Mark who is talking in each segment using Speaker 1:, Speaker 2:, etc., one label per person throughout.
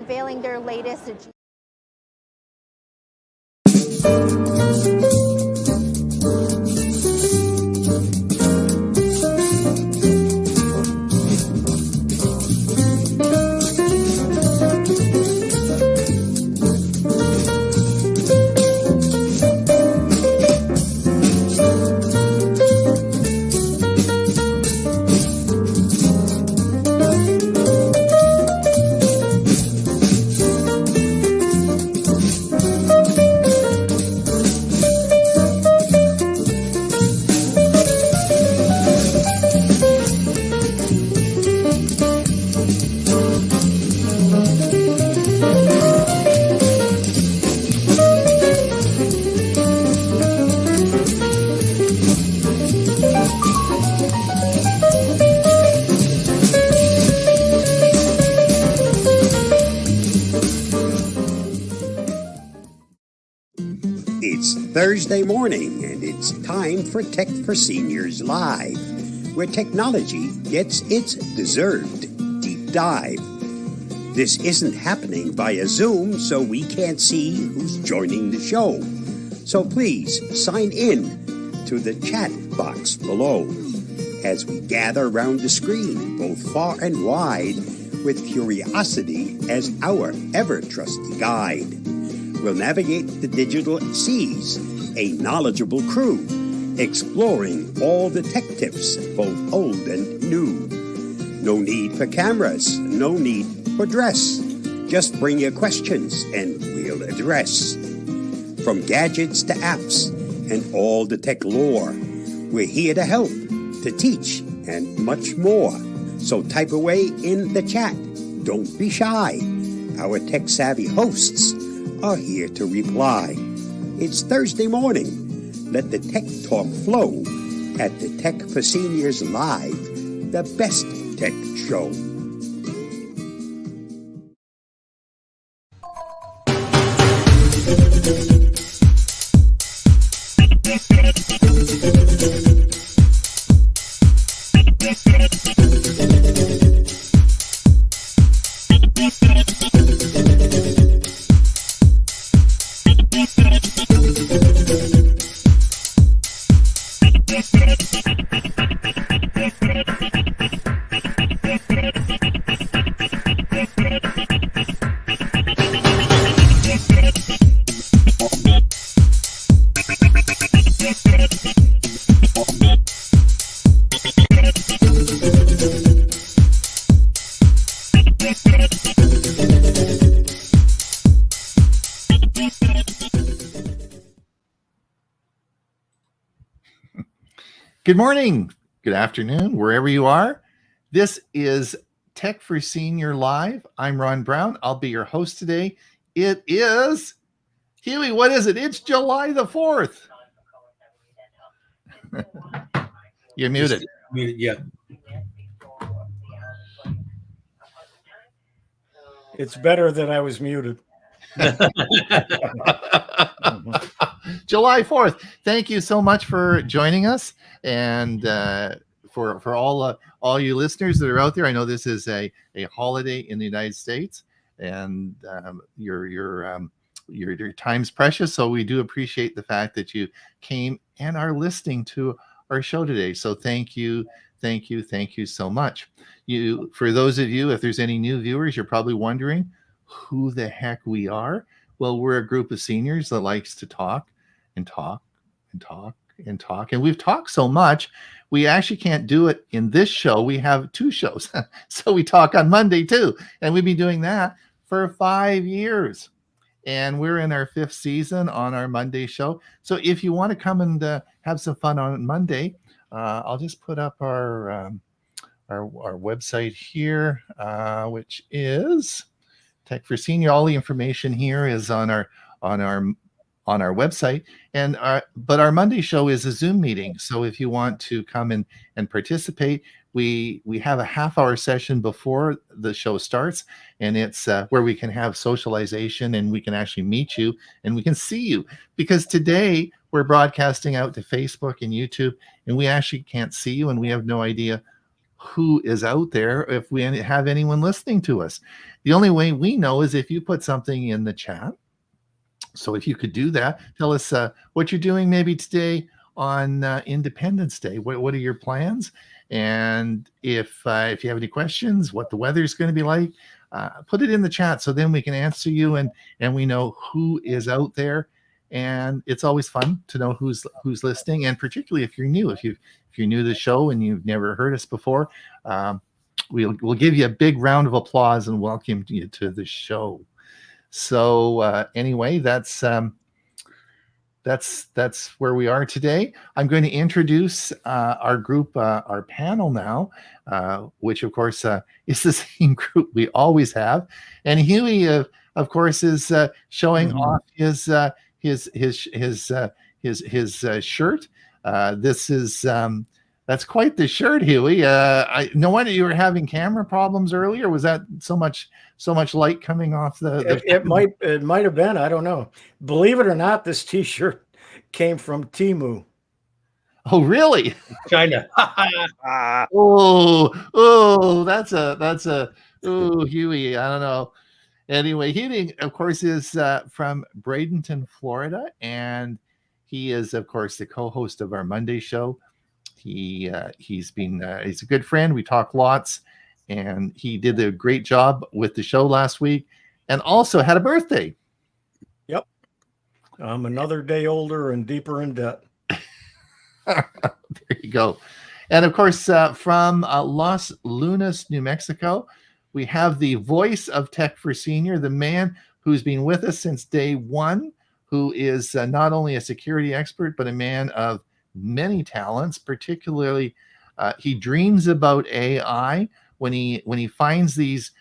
Speaker 1: unveiling their latest.
Speaker 2: It's Thursday morning, and it's time for Tech for Seniors Live, where technology gets its deserved deep dive. This isn't happening via Zoom, so we can't see who's joining the show. So please sign in to the chat box below as we gather around the screen, both far and wide, with curiosity as our ever-trusty guide. We'll navigate the digital seas, a knowledgeable crew, exploring all the tech tips, both old and new. No need for cameras, no need for dress. Just bring your questions and we'll address. From gadgets to apps and all the tech lore, we're here to help, to teach, and much more. So type away in the chat. Don't be shy. Our tech-savvy hosts are here to reply. It's Thursday morning. Let the tech talk flow at the Tech for Seniors Live, the best tech show.
Speaker 3: Good morning, good afternoon, wherever you are. This is Tech for Senior Live. I'm Ron Brown. I'll be your host today. It is, Huey, what is it? It's July the 4th. You're muted.
Speaker 4: Muted, yeah.
Speaker 5: It's better that I was muted.
Speaker 3: July 4th. Thank you so much for joining us, and for all you listeners that are out there. I know this is a holiday in the United States, and your time's precious. So we do appreciate the fact that you came and are listening to our show today. So thank you so much. For those of you, if there's any new viewers, you're probably wondering who the heck we are. Well, we're a group of seniors that likes to talk and talk and talk and talk. And we've talked so much, we actually can't do it in this show. We have two shows. So we talk on Monday too. And we've been doing that for 5 years. And we're in our 5th season on our Monday show. So if you want to come and have some fun on Monday, I'll just put up our website here, which is Tech for Senior. All the information here is on our website, but our Monday show is a Zoom meeting. So if you want to come and participate, we have a half-hour session before the show starts, and it's where we can have socialization and we can actually meet you and we can see you, because today we're broadcasting out to Facebook and YouTube, and we actually can't see you, and we have no idea who is out there, if we have anyone listening to us. The only way we know is if you put something in the chat. So if you could do that, tell us what you're doing maybe today on Independence Day. What are your plans? And if you have any questions, what the weather is going to be like, put it in the chat so then we can answer you and we know who is out there. And it's always fun to know who's listening, and particularly if you're new, if you're new to the show and you've never heard us before, we'll give you a big round of applause and welcome you to the show. So anyway, that's where we are today. I'm going to introduce our group, our panel now, which of course is the same group we always have. And Huey, of course, is showing off his shirt. This is that's quite the shirt, Huey. No wonder you were having camera problems earlier. Was that so much light coming off the
Speaker 5: It might have been. I don't know. Believe it or not, this T-shirt came from Temu.
Speaker 3: Oh, really?
Speaker 5: China.
Speaker 3: That's a Huey. I don't know. Anyway, Huey, of course, is from Bradenton, Florida, and he is, of course, the co-host of our Monday show. He's a good friend. We talk lots, and he did a great job with the show last week, and also had a birthday.
Speaker 5: Yep, I'm another day older and deeper in debt.
Speaker 3: There you go. And of course, from Los Lunas, New Mexico, we have the voice of Tech for Senior, the man who's been with us since day one, who is not only a security expert, but a man of many talents. Particularly, he dreams about AI. When he finds these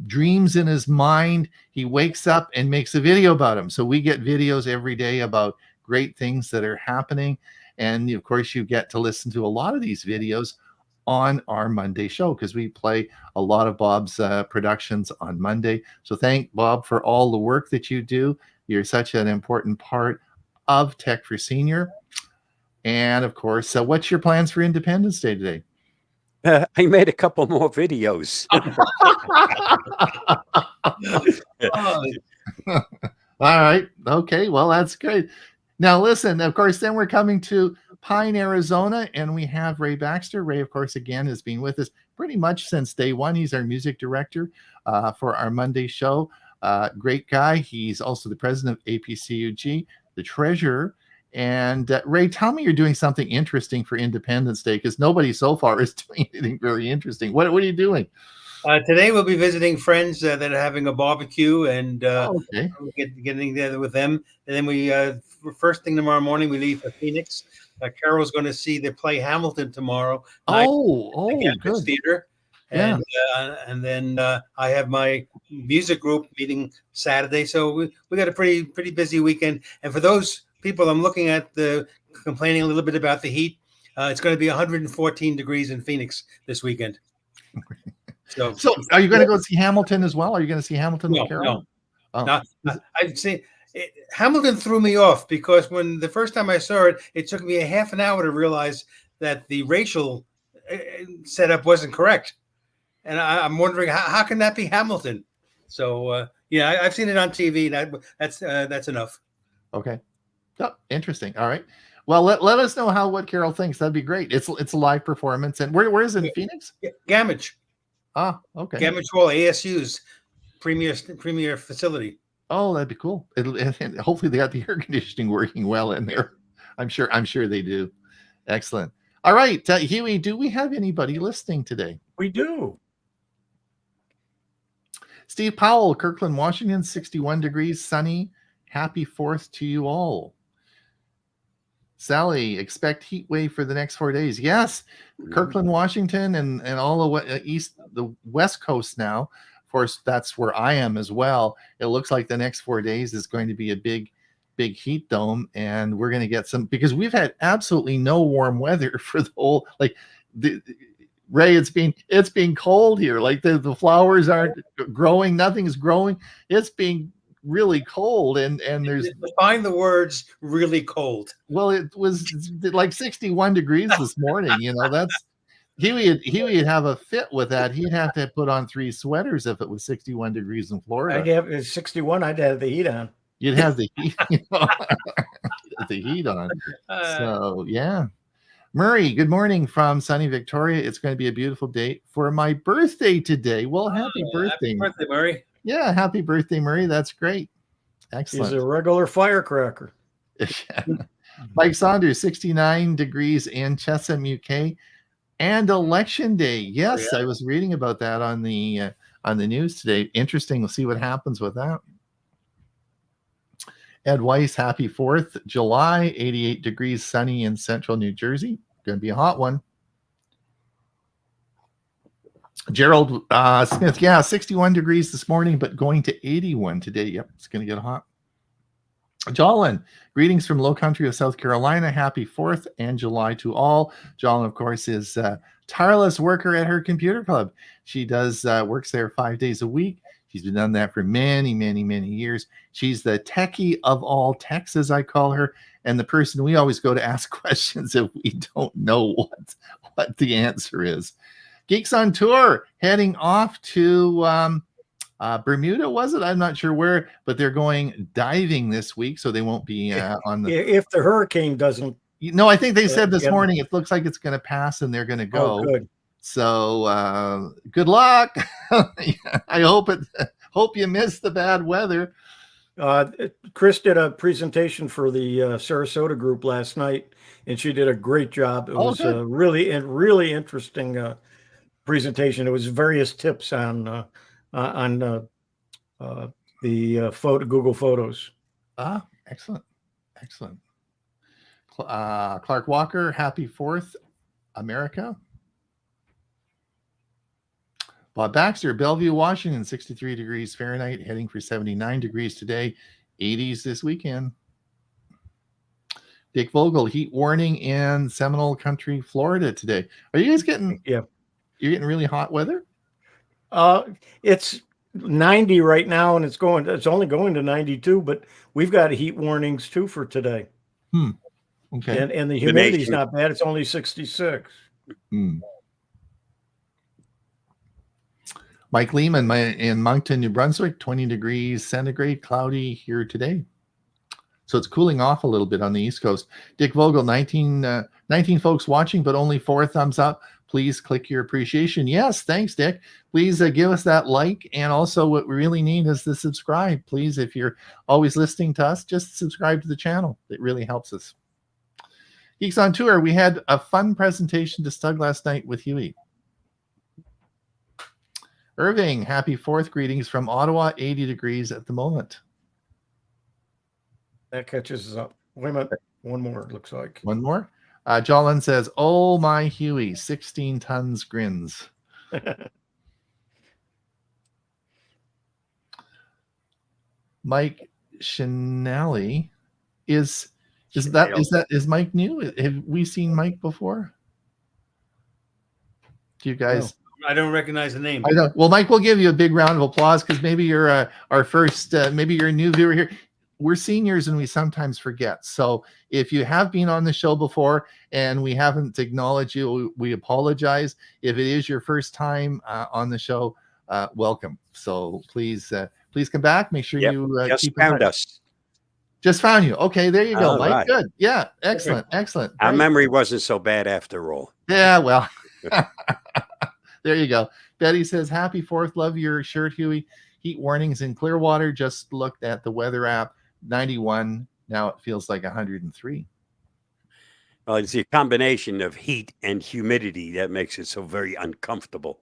Speaker 3: dreams in his mind, he wakes up and makes a video about them. So we get videos every day about great things that are happening. And of course, you get to listen to a lot of these videos on our Monday show, because we play a lot of Bob's productions on Monday. So thank Bob for all the work that you do. You're such an important part of Tech for Senior. And of course, what's your plans for Independence Day today?
Speaker 1: I made a couple more videos.
Speaker 3: All right. Okay. Well, that's great. Now, listen, of course, then we're coming to Pine, Arizona, and we have Ray Baxter. Ray, of course, again, has been with us pretty much since day one. He's our music director for our Monday show. Great guy. He's also the president of APCUG, the treasurer. And Ray, tell me you're doing something interesting for Independence Day, because nobody so far is doing anything very interesting. What are you doing?
Speaker 4: Today we'll be visiting friends that are having a barbecue, and
Speaker 3: okay.
Speaker 4: getting together with them. And then we first thing tomorrow morning we leave for Phoenix. Carol's going to see the play Hamilton tomorrow.
Speaker 3: Good.
Speaker 4: Theater.
Speaker 3: Yeah.
Speaker 4: And then I have my music group meeting Saturday. So we got a pretty busy weekend. And for those people, I'm looking at complaining a little bit about the heat. It's going to be 114 degrees in Phoenix this weekend. So
Speaker 3: are you going to go see Hamilton as well? Are you going to see Hamilton with Carol?
Speaker 4: No. I've seen it. Hamilton threw me off, because when the first time I saw it, it took me a half an hour to realize that the racial setup wasn't correct. And I'm wondering, how can that be Hamilton? So, I've seen it on TV, and that's enough.
Speaker 3: Okay. Oh, interesting. All right. Well, let us know what Carol thinks. That'd be great. It's a live performance. And where is it in Phoenix?
Speaker 4: Gamage.
Speaker 3: Ah, okay.
Speaker 4: Gamage Hall, ASU's premier facility.
Speaker 3: Oh, that'd be cool. And hopefully they got the air conditioning working well in there. I'm sure they do. Excellent. All right, Huey, do we have anybody listening today?
Speaker 5: We do.
Speaker 3: Steve Powell, Kirkland, Washington, 61 degrees, sunny. Happy 4th to you all. Sally, expect heat wave for the next 4 days. Yes, Kirkland, Washington, and all the West Coast now. Of course, that's where I am as well. It looks like the next 4 days is going to be a big heat dome, and we're going to get some, because we've had absolutely no warm weather for the whole, Ray, it's been cold here. Like the flowers aren't growing, nothing's growing. It's being really cold, and there's
Speaker 4: define the words really cold.
Speaker 3: Well, it was like 61 degrees this morning. Huey'd have a fit with that. He'd have to put on 3 sweaters if it was 61 degrees in Florida.
Speaker 5: I'd have it's 61. I'd have the heat on.
Speaker 3: You'd have the heat, the heat on. So yeah. Murray, good morning from sunny Victoria. It's going to be a beautiful day for my birthday today. Well, happy birthday.
Speaker 4: Happy birthday, Murray.
Speaker 3: Yeah, happy birthday, Murray. That's great. Excellent.
Speaker 5: He's a regular firecracker.
Speaker 3: Mike Saunders, 69 degrees in Chesham, UK. And election day. Yes, I was reading about that on the news today. Interesting. We'll see what happens with that. Ed Weiss, happy 4th July, 88 degrees sunny in central New Jersey. Going to be a hot one. Gerald Smith, 61 degrees this morning, but going to 81 today. Yep, it's going to get hot. Jolyn, greetings from Low Country of South Carolina. Happy 4th and July to all. Jolyn, of course, is a tireless worker at her computer club. She does works there 5 days a week. She's been done that for many, many, many years. She's the techie of all techs, as I call her, and the person we always go to ask questions if we don't know what the answer is. Geeks on Tour, heading off to Bermuda, was it? I'm not sure where, but they're going diving this week, so they won't be on the...
Speaker 5: If the hurricane doesn't...
Speaker 3: No, I think they said this morning it looks like it's going to pass and they're going to go.
Speaker 5: Oh, good.
Speaker 3: So good luck. I hope you missed the bad weather.
Speaker 5: Chris did a presentation for the Sarasota group last night, and she did a great job. It was a really interesting presentation. It was various tips on the Google Photos.
Speaker 3: Excellent. Clark Walker, happy 4th, America. Bob Baxter, Bellevue, Washington, 63 degrees Fahrenheit, heading for 79 degrees today, 80s this weekend. Dick Vogel, heat warning in Seminole Country, Florida today. Are you guys getting?
Speaker 5: Yeah,
Speaker 3: you're getting really hot weather.
Speaker 5: It's 90 right now, and it's only going to 92. But we've got heat warnings too for today.
Speaker 3: Okay,
Speaker 5: and the humidity's not bad. It's only 66.
Speaker 3: Mike Lehman in Moncton, New Brunswick, 20 degrees centigrade, cloudy here today. So it's cooling off a little bit on the East Coast. Dick Vogel, 19 folks watching, but only 4 thumbs up. Please click your appreciation. Yes, thanks, Dick. Please give us that like. And also what we really need is the subscribe. Please, if you're always listening to us, just subscribe to the channel. It really helps us. Geeks on Tour, we had a fun presentation to Stug last night with Huey. Irving, happy 4th, greetings from Ottawa, 80 degrees at the moment.
Speaker 5: That catches us up. Wait a minute. One more, it looks like.
Speaker 3: One more. Jolyn says, oh my Huey, 16 tons grins. Mike Shinelli, is Mike new? Have we seen Mike before? Do you guys?
Speaker 4: No. I don't recognize the name.
Speaker 3: I don't. Well, Mike, we'll give you a big round of applause because maybe you're our first, maybe you're a new viewer here. We're seniors and we sometimes forget. So if you have been on the show before and we haven't acknowledged you, we apologize. If it is your first time on the show, welcome. So please come back. Make sure you
Speaker 1: just found us.
Speaker 3: Just found you. Okay, there you go,
Speaker 1: All
Speaker 3: Mike.
Speaker 1: right.
Speaker 3: Good. Yeah, excellent.
Speaker 1: Our memory wasn't so bad after all.
Speaker 3: Yeah, well. There you go. Betty says, happy 4th. Love your shirt, Huey. Heat warnings in Clearwater. Just looked at the weather app. 91. Now it feels like 103.
Speaker 1: Well, it's a combination of heat and humidity that makes it so very uncomfortable.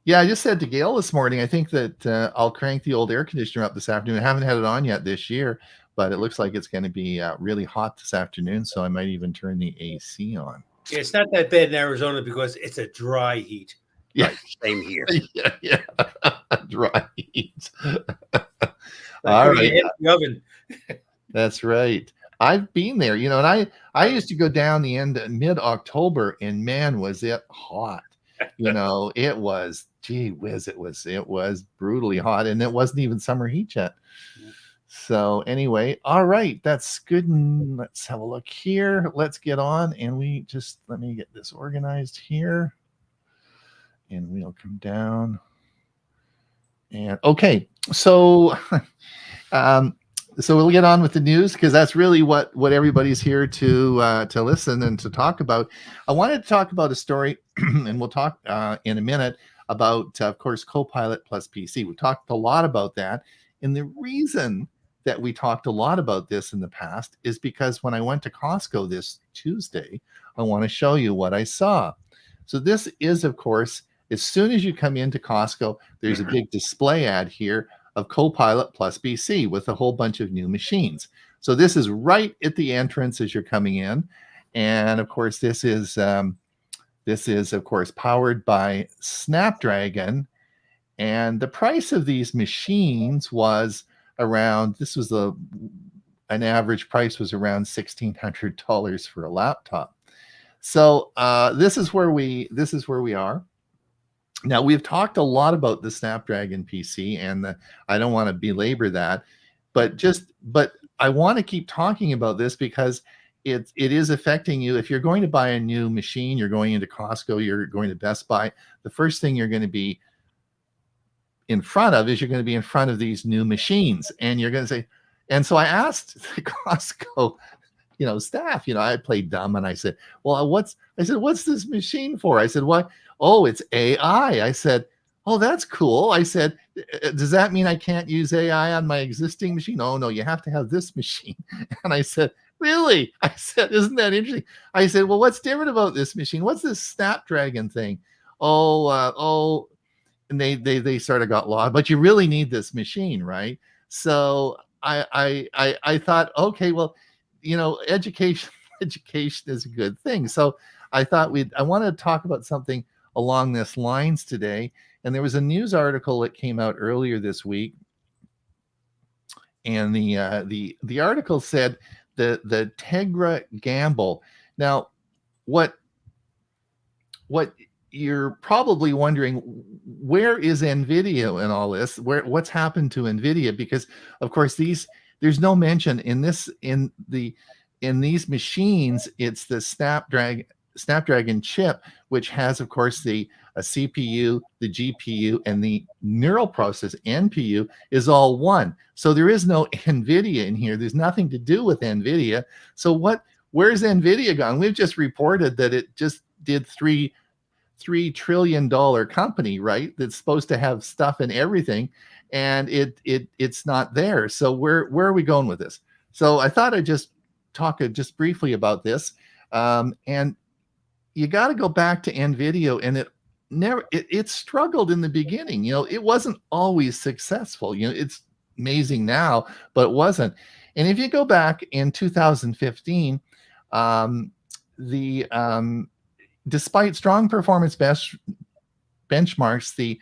Speaker 3: Yeah, I just said to Gail this morning, I think that I'll crank the old air conditioner up this afternoon. I haven't had it on yet this year, but it looks like it's going to be really hot this afternoon, so I might even turn the AC on.
Speaker 4: Yeah, it's not that bad in Arizona because it's a dry heat.
Speaker 3: Yeah,
Speaker 1: right, same here.
Speaker 3: Yeah. Dry heat. All right.
Speaker 4: The oven.
Speaker 3: That's right. I've been there, and I used to go down the end mid-October, and man, was it hot. It was, gee whiz, it was brutally hot, and it wasn't even summer heat yet. So anyway, all right, that's good. Let's have a look here. Let's get on, and let me get this organized here, and we'll come down. And okay, so so we'll get on with the news, because that's really what everybody's here to listen and to talk about. I wanted to talk about a story, and we'll talk in a minute about, of course, Copilot plus PC. We talked a lot about that, and the reason that we talked a lot about this in the past is because when I went to Costco this Tuesday, I want to show you what I saw. So this is, of course, as soon as you come into Costco, there's a big display ad here of Copilot plus PC with a whole bunch of new machines. So this is right at the entrance as you're coming in. And of course, this is of course powered by Snapdragon. And the price of these machines was around, an average price was around $1,600 for a laptop. So this is where we are. Now, we've talked a lot about the Snapdragon PC, and I don't want to belabor that, but I want to keep talking about this because it is affecting you. If you're going to buy a new machine, you're going into Costco, you're going to Best Buy, the first thing you're going to be in front of these new machines, and you're going to say, and so I asked the Costco staff, I played dumb, and I said, well, what's this machine for? I said, what? Oh, it's AI. I said, oh, that's cool. I said, does that mean I can't use AI on my existing machine? Oh, no, you have to have this machine. And I said, really? I said, isn't that interesting? I said, well, what's different about this machine? What's this Snapdragon thing? And they sort of got lost, but you really need this machine, right? So I thought, okay, well, education is a good thing. So I thought I want to talk about something along this lines today. And there was a news article that came out earlier this week, and the article said the Tegra gamble. Now, what you're probably wondering, where is NVIDIA in all this? What's happened to NVIDIA? Because of course there's no mention in these machines. It's the Snapdragon chip, which has, of course, a CPU, the GPU, and the neural process, NPU, is all one. So there is no NVIDIA in here. There's nothing to do with NVIDIA. So where's NVIDIA gone? We've just reported that it just did $3 trillion company, right? That's supposed to have stuff in everything, and it's not there. So where are we going with this? So I thought I'd just talk briefly about this. And you got to go back to NVIDIA, and it struggled in the beginning. It wasn't always successful. It's amazing now, but it wasn't. And if you go back in 2015, despite strong performance benchmarks, the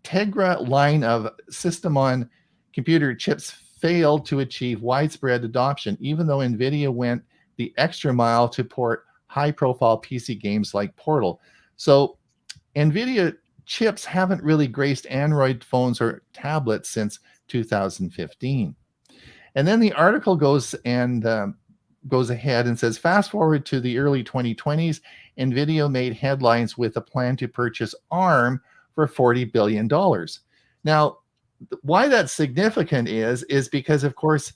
Speaker 3: Tegra line of system-on-computer chips failed to achieve widespread adoption, even though NVIDIA went the extra mile to port high-profile PC games like Portal. So NVIDIA chips haven't really graced Android phones or tablets since 2015. And then the article goes ahead and says, fast forward to the early 2020s, NVIDIA made headlines with a plan to purchase ARM for $40 billion. Now, why that's significant is because, of course,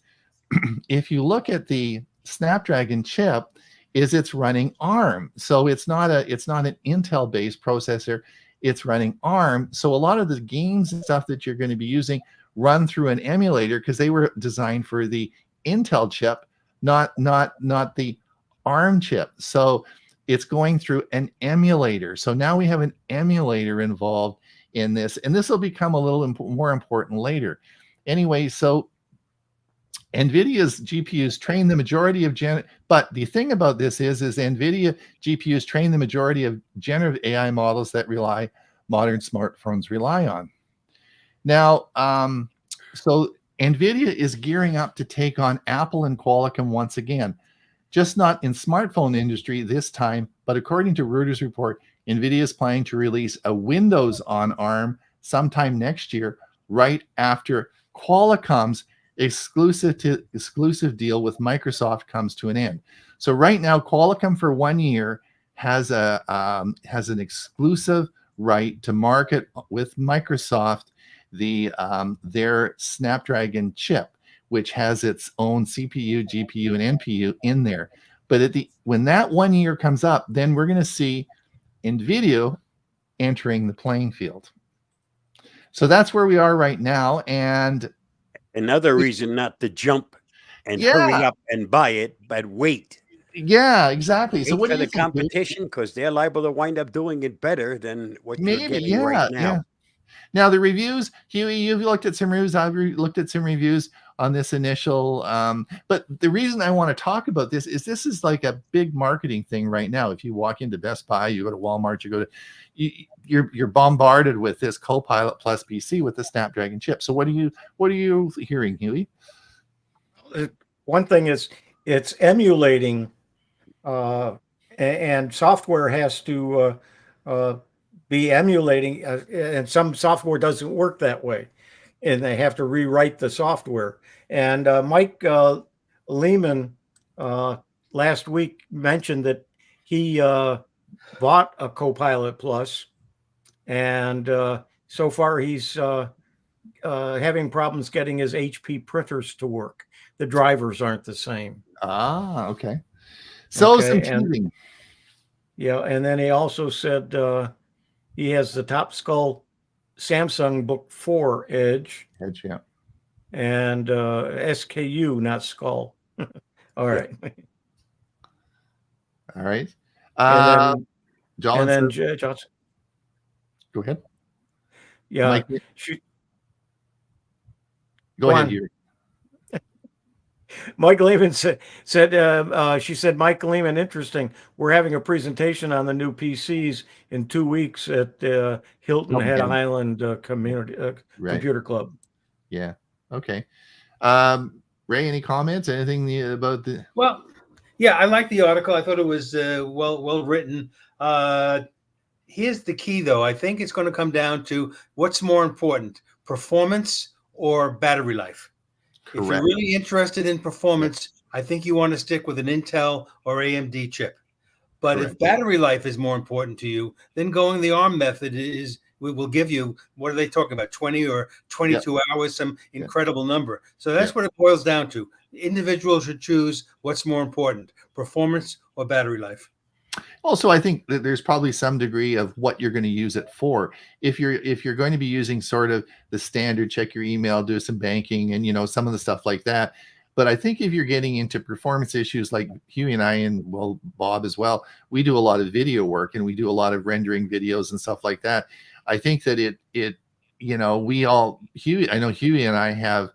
Speaker 3: if you look at the Snapdragon chip, it's running ARM. So it's not an Intel-based processor, it's running ARM. So a lot of the games and stuff that you're going to be using run through an emulator, because they were designed for the Intel chip, not the ARM chip. So it's going through an emulator. So now we have an emulator involved in this, and this will become a little more important later. Anyway, so NVIDIA's GPUs train the majority of but the thing about this is NVIDIA GPUs train the majority of generative AI models that modern smartphones rely on. Now, so NVIDIA is gearing up to take on Apple and Qualcomm once again, just not in smartphone industry this time, but according to Reuters report, NVIDIA is planning to release a Windows on ARM sometime next year, right after Qualcomm's exclusive deal with Microsoft comes to an end. So right now, Qualcomm for 1 year has an exclusive right to market with Microsoft their Snapdragon chip, which has its own CPU, GPU, and NPU in there. But when that 1 year comes up, then we're going to see NVIDIA entering the playing field. So that's where we are right now. And
Speaker 1: another reason not to jump and hurry up and buy it, but wait.
Speaker 3: Yeah, exactly. So
Speaker 1: Wait
Speaker 3: what
Speaker 1: for
Speaker 3: do you
Speaker 1: the
Speaker 3: think,
Speaker 1: competition, because they're liable to wind up doing it better than what you're
Speaker 3: maybe?
Speaker 1: getting right now.
Speaker 3: Yeah. Now the reviews, Huey, you've looked at some reviews. I've looked at some reviews on this initial. But the reason I want to talk about this is like a big marketing thing right now. If you walk into Best Buy, you go to Walmart, you're bombarded with this Copilot Plus PC with the Snapdragon chip. So what are you hearing, Huey?
Speaker 5: One thing is it's emulating, and software has to be emulating, and some software doesn't work that way, and they have to rewrite the software. And Mike Lehman last week mentioned that he bought a Copilot Plus, and so far he's having problems getting his HP printers to work. The drivers aren't the same.
Speaker 3: Ah, okay. So some teething.
Speaker 5: Yeah, and then he also said he has the Top Skull Samsung Book 4 Edge.
Speaker 3: Edge, yeah.
Speaker 5: And SKU, not Skull. All right.
Speaker 3: All right.
Speaker 5: Johnson.
Speaker 3: Go ahead.
Speaker 5: Yeah.
Speaker 3: Mike, go ahead, Hugh.
Speaker 5: Mike Lehman said, she said, Mike Lehman, interesting. We're having a presentation on the new PCs in 2 weeks at Hilton Head Island Computer Club.
Speaker 3: Yeah. Okay. Ray, any comments? Anything about the?
Speaker 4: Well, yeah, I like the article. I thought it was well written. Here's the key, though. I think it's going to come down to what's more important, performance or battery life. Correct. If you're really interested in performance, I think you want to stick with an Intel or AMD chip. But Correct. If battery life is more important to you, then going the ARM method will give you, what are they talking about, 20 or 22 hours, some incredible number. So that's what it boils down to. Individuals should choose what's more important, performance or battery life.
Speaker 3: Also, I think that there's probably some degree of what you're going to use it for. If you're going to be using sort of the standard, check your email, do some banking, and some of the stuff like that. But I think if you're getting into performance issues like Huey and I, and well, Bob as well, we do a lot of video work and we do a lot of rendering videos and stuff like that. I think that I know Huey and I have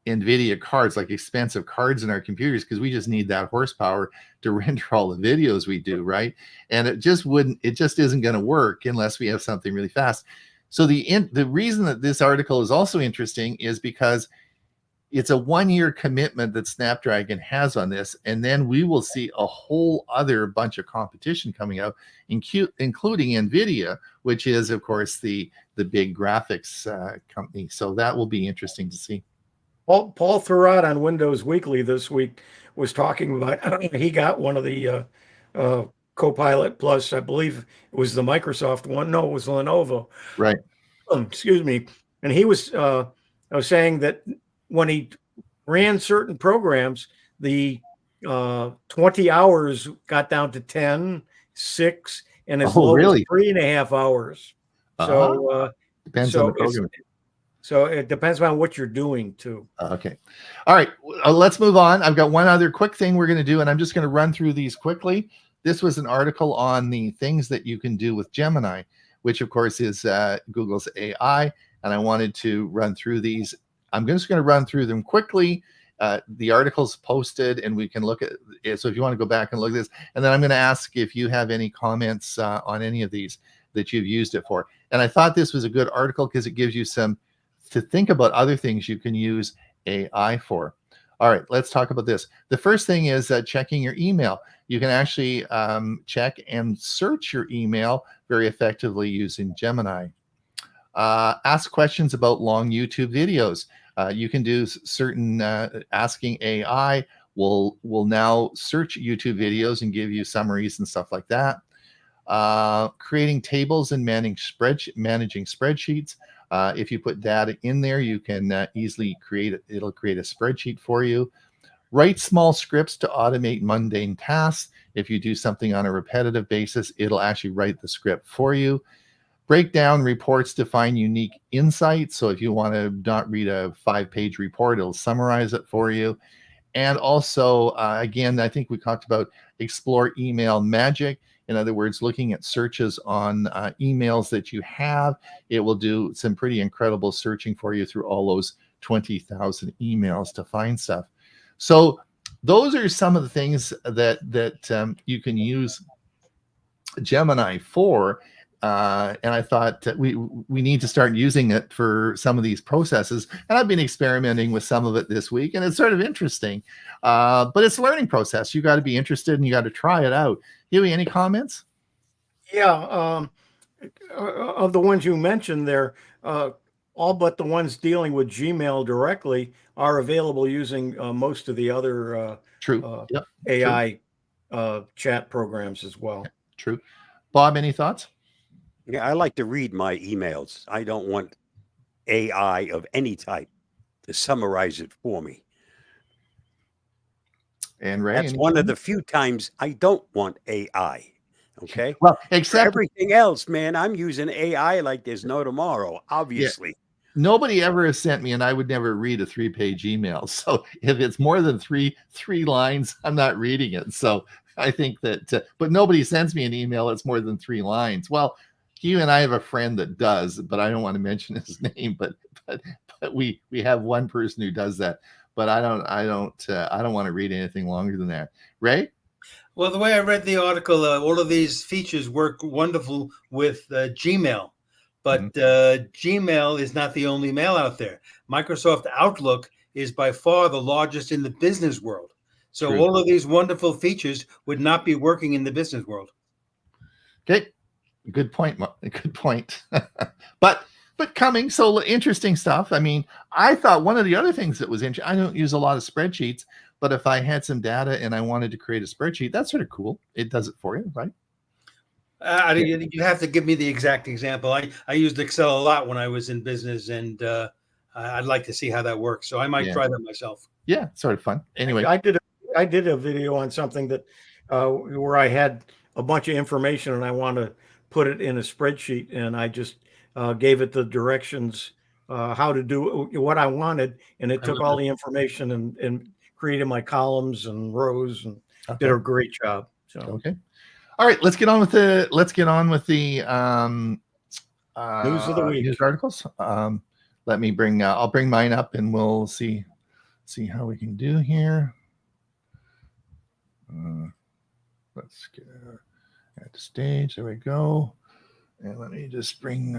Speaker 3: NVIDIA cards, like expensive cards in our computers, because we just need that horsepower to render all the videos we do, right? And it just isn't going to work unless we have something really fast. So the reason that this article is also interesting is because it's a 1 year commitment that Snapdragon has on this, and then we will see a whole other bunch of competition coming out, including NVIDIA, which is, of course, the big graphics company. So that will be interesting to see.
Speaker 5: Paul Thurrott on Windows Weekly this week was talking about he got one of the Copilot Plus. I believe it was the Microsoft one. No, it was Lenovo.
Speaker 3: Right.
Speaker 5: Excuse me. And he was saying that when he ran certain programs, the 20 hours got down to 10, 6, and as low as 3.5 hours. So
Speaker 3: depends on the program.
Speaker 5: So it depends on what you're doing too.
Speaker 3: Okay. All right. Let's move on. I've got one other quick thing we're going to do, and I'm just going to run through these quickly. This was an article on the things that you can do with Gemini, which of course is Google's AI. And I wanted to run through these. I'm just going to run through them quickly. The article's posted and we can look at it. So if you want to go back and look at this, and then I'm going to ask if you have any comments on any of these that you've used it for. And I thought this was a good article because it gives you some to think about other things you can use AI for. All right, let's talk about this. The first thing is checking your email. You can actually check and search your email very effectively using Gemini. Ask questions about long YouTube videos. You can do certain asking AI will now search YouTube videos and give you summaries and stuff like that. Creating tables and managing spreadsheets. If you put data in there, you can easily it'll create a spreadsheet for you. Write small scripts to automate mundane tasks. If you do something on a repetitive basis, it'll actually write the script for you. Break down reports to find unique insights. So if you want to not read a 5-page report, it'll summarize it for you. And also, again, I think we talked about explore email magic. In other words, looking at searches on emails that you have, it will do some pretty incredible searching for you through all those 20,000 emails to find stuff. So those are some of the things that you can use Gemini for. And I thought we need to start using it for some of these processes. And I've been experimenting with some of it this week, and it's sort of interesting. But it's a learning process. You got to be interested and you got to try it out. Huey, any comments?
Speaker 5: Yeah, of the ones you mentioned there, all but the ones dealing with Gmail directly are available using most of the other
Speaker 3: True. Yep.
Speaker 5: AI chat programs as well.
Speaker 3: True. Bob, any thoughts?
Speaker 1: Yeah, I like to read my emails. I don't want AI of any type to summarize it for me.
Speaker 3: And Ray,
Speaker 1: That's one of the few times I don't want AI. Okay.
Speaker 3: Well,
Speaker 1: For
Speaker 3: except
Speaker 1: everything else, man, I'm using AI like there's no tomorrow, obviously.
Speaker 3: nobody ever has sent me, and I would never read a 3-page email. So if it's more than three lines, I'm not reading it. So I think that, but nobody sends me an email that's more than 3 lines. Well, you and I have a friend that does, but I don't want to mention his name. But we have one person who does that. But I don't want to read anything longer than that. Ray?
Speaker 4: Well, the way I read the article, all of these features work wonderful with Gmail. But Gmail is not the only mail out there. Microsoft Outlook is by far the largest in the business world. So
Speaker 3: True.
Speaker 4: all of these wonderful features would not be working in the business world.
Speaker 3: Okay. Good point. Good point. But coming, so interesting stuff. I mean, I thought one of the other things that was interesting, I don't use a lot of spreadsheets, but if I had some data and I wanted to create a spreadsheet, that's sort of cool. It does it for you, right?
Speaker 4: You have to give me the exact example. I used Excel a lot when I was in business, and I'd like to see how that works. So I might try that myself.
Speaker 3: Yeah, sort of fun. Anyway,
Speaker 5: I did a video on something that where I had a bunch of information and I want to put it in a spreadsheet, and I just gave it the directions how to do what I wanted, and it took all the information and created my columns and rows and did a great job. So
Speaker 3: okay. All right, let's get on with the
Speaker 5: news of the week.
Speaker 3: News articles. Let me bring I'll bring mine up and we'll see how we can do here. Let's get at the stage. There we go. And let me just bring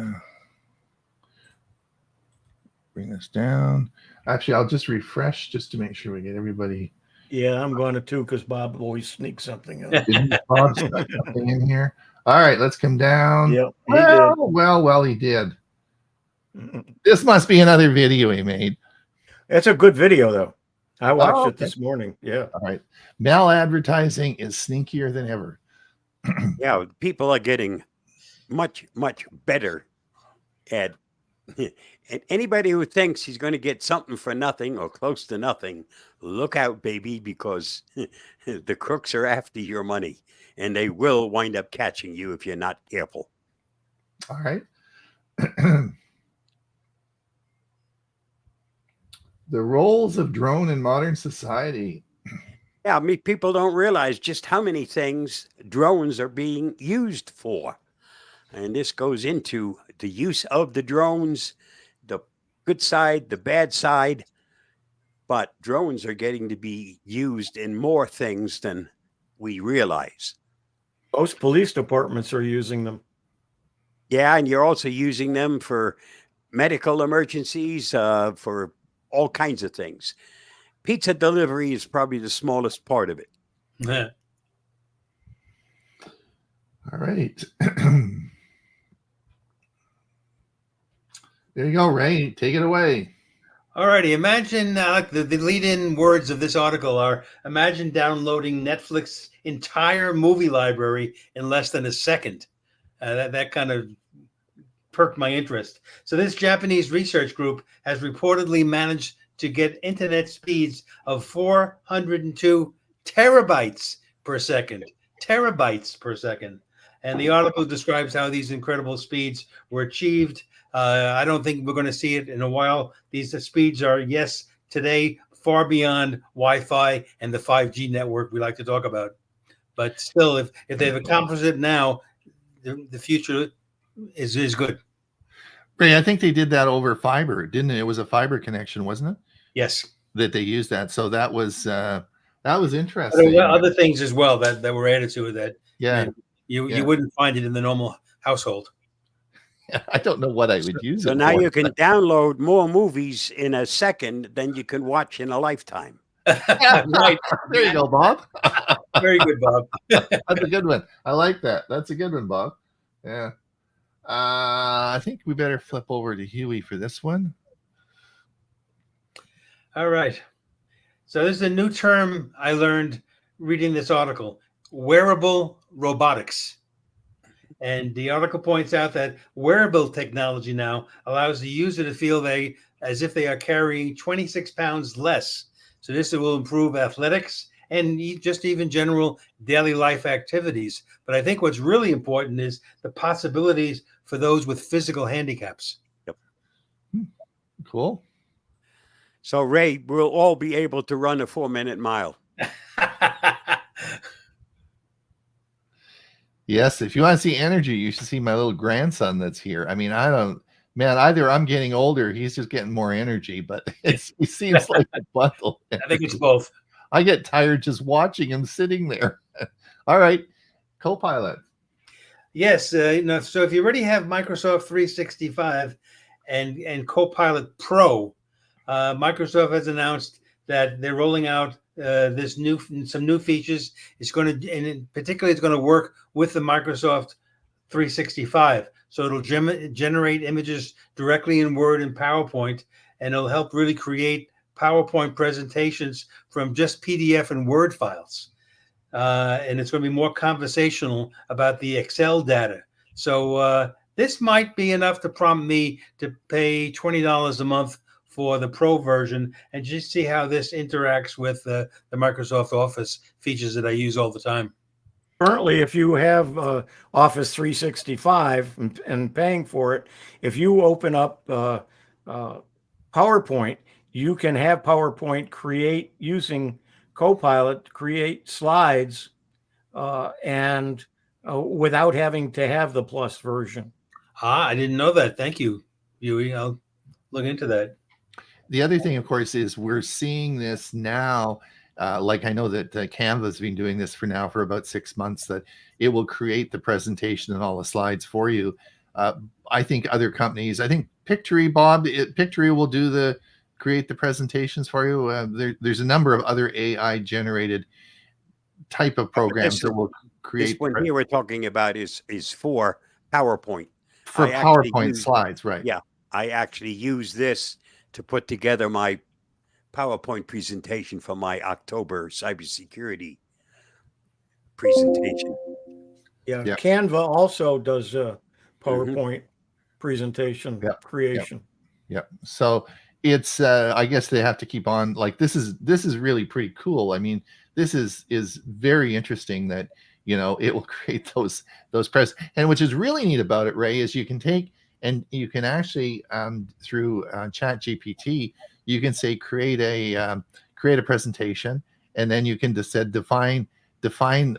Speaker 3: this down. Actually, I'll just refresh just to make sure we get everybody.
Speaker 5: Yeah, I'm going to too, because Bob always sneaks something up.
Speaker 3: Bob stuck something in here. All right, let's come down.
Speaker 5: Yep,
Speaker 3: well, he did. This must be another video he made.
Speaker 5: That's a good video, though. I watched it this morning. Yeah.
Speaker 3: All right. Maladvertising is sneakier than ever.
Speaker 1: Yeah, people are getting much, much better at and anybody who thinks he's going to get something for nothing or close to nothing, look out, baby, because the crooks are after your money and they will wind up catching you if you're not careful.
Speaker 3: All right. The roles of drone in modern society.
Speaker 1: Yeah, people don't realize just how many things drones are being used for. And this goes into the use of the drones, the good side, the bad side. But drones are getting to be used in more things than we realize.
Speaker 5: Most police departments are using them.
Speaker 1: Yeah, and you're also using them for medical emergencies, for all kinds of things. Pizza delivery is probably the smallest part of it.
Speaker 4: Yeah.
Speaker 3: All right. There you go, Ray. Take it away.
Speaker 4: All righty. Imagine the lead-in words of this article are: imagine downloading Netflix's entire movie library in less than a second. That kind of perked my interest. So this Japanese research group has reportedly managed to get internet speeds of 402 terabytes per second. Terabytes per second. And the article describes how these incredible speeds were achieved. I don't think we're going to see it in a while. These speeds are, yes, today far beyond Wi-Fi and the 5G network we like to talk about. But still, if they've accomplished it now, the future is good.
Speaker 3: Ray, I think they did that over fiber, didn't it? It was a fiber connection, wasn't it?
Speaker 4: Yes.
Speaker 3: That they used that. So that was interesting.
Speaker 4: There were other things as well that were added to it that you wouldn't find it in the normal household.
Speaker 3: I don't know what I would use it
Speaker 1: So now
Speaker 3: for,
Speaker 1: you can download more movies in a second than you can watch in a lifetime.
Speaker 4: Right.
Speaker 3: There you go, Bob.
Speaker 4: Very good, Bob.
Speaker 3: That's a good one. I like that. That's a good one, Bob. Yeah. I think we better flip over to Huey for this one.
Speaker 4: All right. So this is a new term I learned reading this article: wearable robotics. And the article points out that wearable technology now allows the user to feel as if they are carrying 26 pounds less. So this will improve athletics and just even general daily life activities. But I think what's really important is the possibilities for those with physical handicaps.
Speaker 1: Yep.
Speaker 3: Cool.
Speaker 1: So, Ray, we'll all be able to run a 4-minute mile.
Speaker 3: Yes, if you want to see energy, you should see my little grandson that's here. I mean, either I'm getting older, he's just getting more energy, but he seems like a bundle.
Speaker 4: I think it's both.
Speaker 3: I get tired just watching him sitting there. All right, Copilot.
Speaker 4: Yes, so if you already have Microsoft 365 and Copilot Pro, Microsoft has announced that they're rolling out some new features. It's going to, and in particular, it's going to work with the Microsoft 365. So it'll generate images directly in Word and PowerPoint, and it'll help really create PowerPoint presentations from just PDF and Word files. And it's going to be more conversational about the Excel data. So this might be enough to prompt me to pay $20 a month for the Pro version and just see how this interacts with the Microsoft Office features that I use all the time.
Speaker 5: Currently, if you have Office 365 and paying for it, if you open up PowerPoint, you can have PowerPoint create, using Copilot, create slides and without having to have the Plus version.
Speaker 4: I didn't know that. Thank you, Huey. I'll look into that.
Speaker 3: The other thing, of course, is we're seeing this now. Like I know that Canva's been doing this for about 6 months, that it will create the presentation and all the slides for you. I think other companies, I think Pictory, Bob, Pictory will create the presentations for you. There's a number of other AI generated type of programs that will create.
Speaker 1: This one here we're talking about is for PowerPoint.
Speaker 3: For PowerPoint slides, right?
Speaker 1: Yeah, I actually use this to put together my PowerPoint presentation for my October cybersecurity presentation.
Speaker 5: Yeah. Canva also does PowerPoint presentation creation.
Speaker 3: Yep. So it's I guess they have to keep on, like, this is really pretty cool. I mean, this is very interesting that, it will create those and which is really neat about it, Ray, is you can take and you can actually through Chat GPT, you can say create a presentation, and then you can just define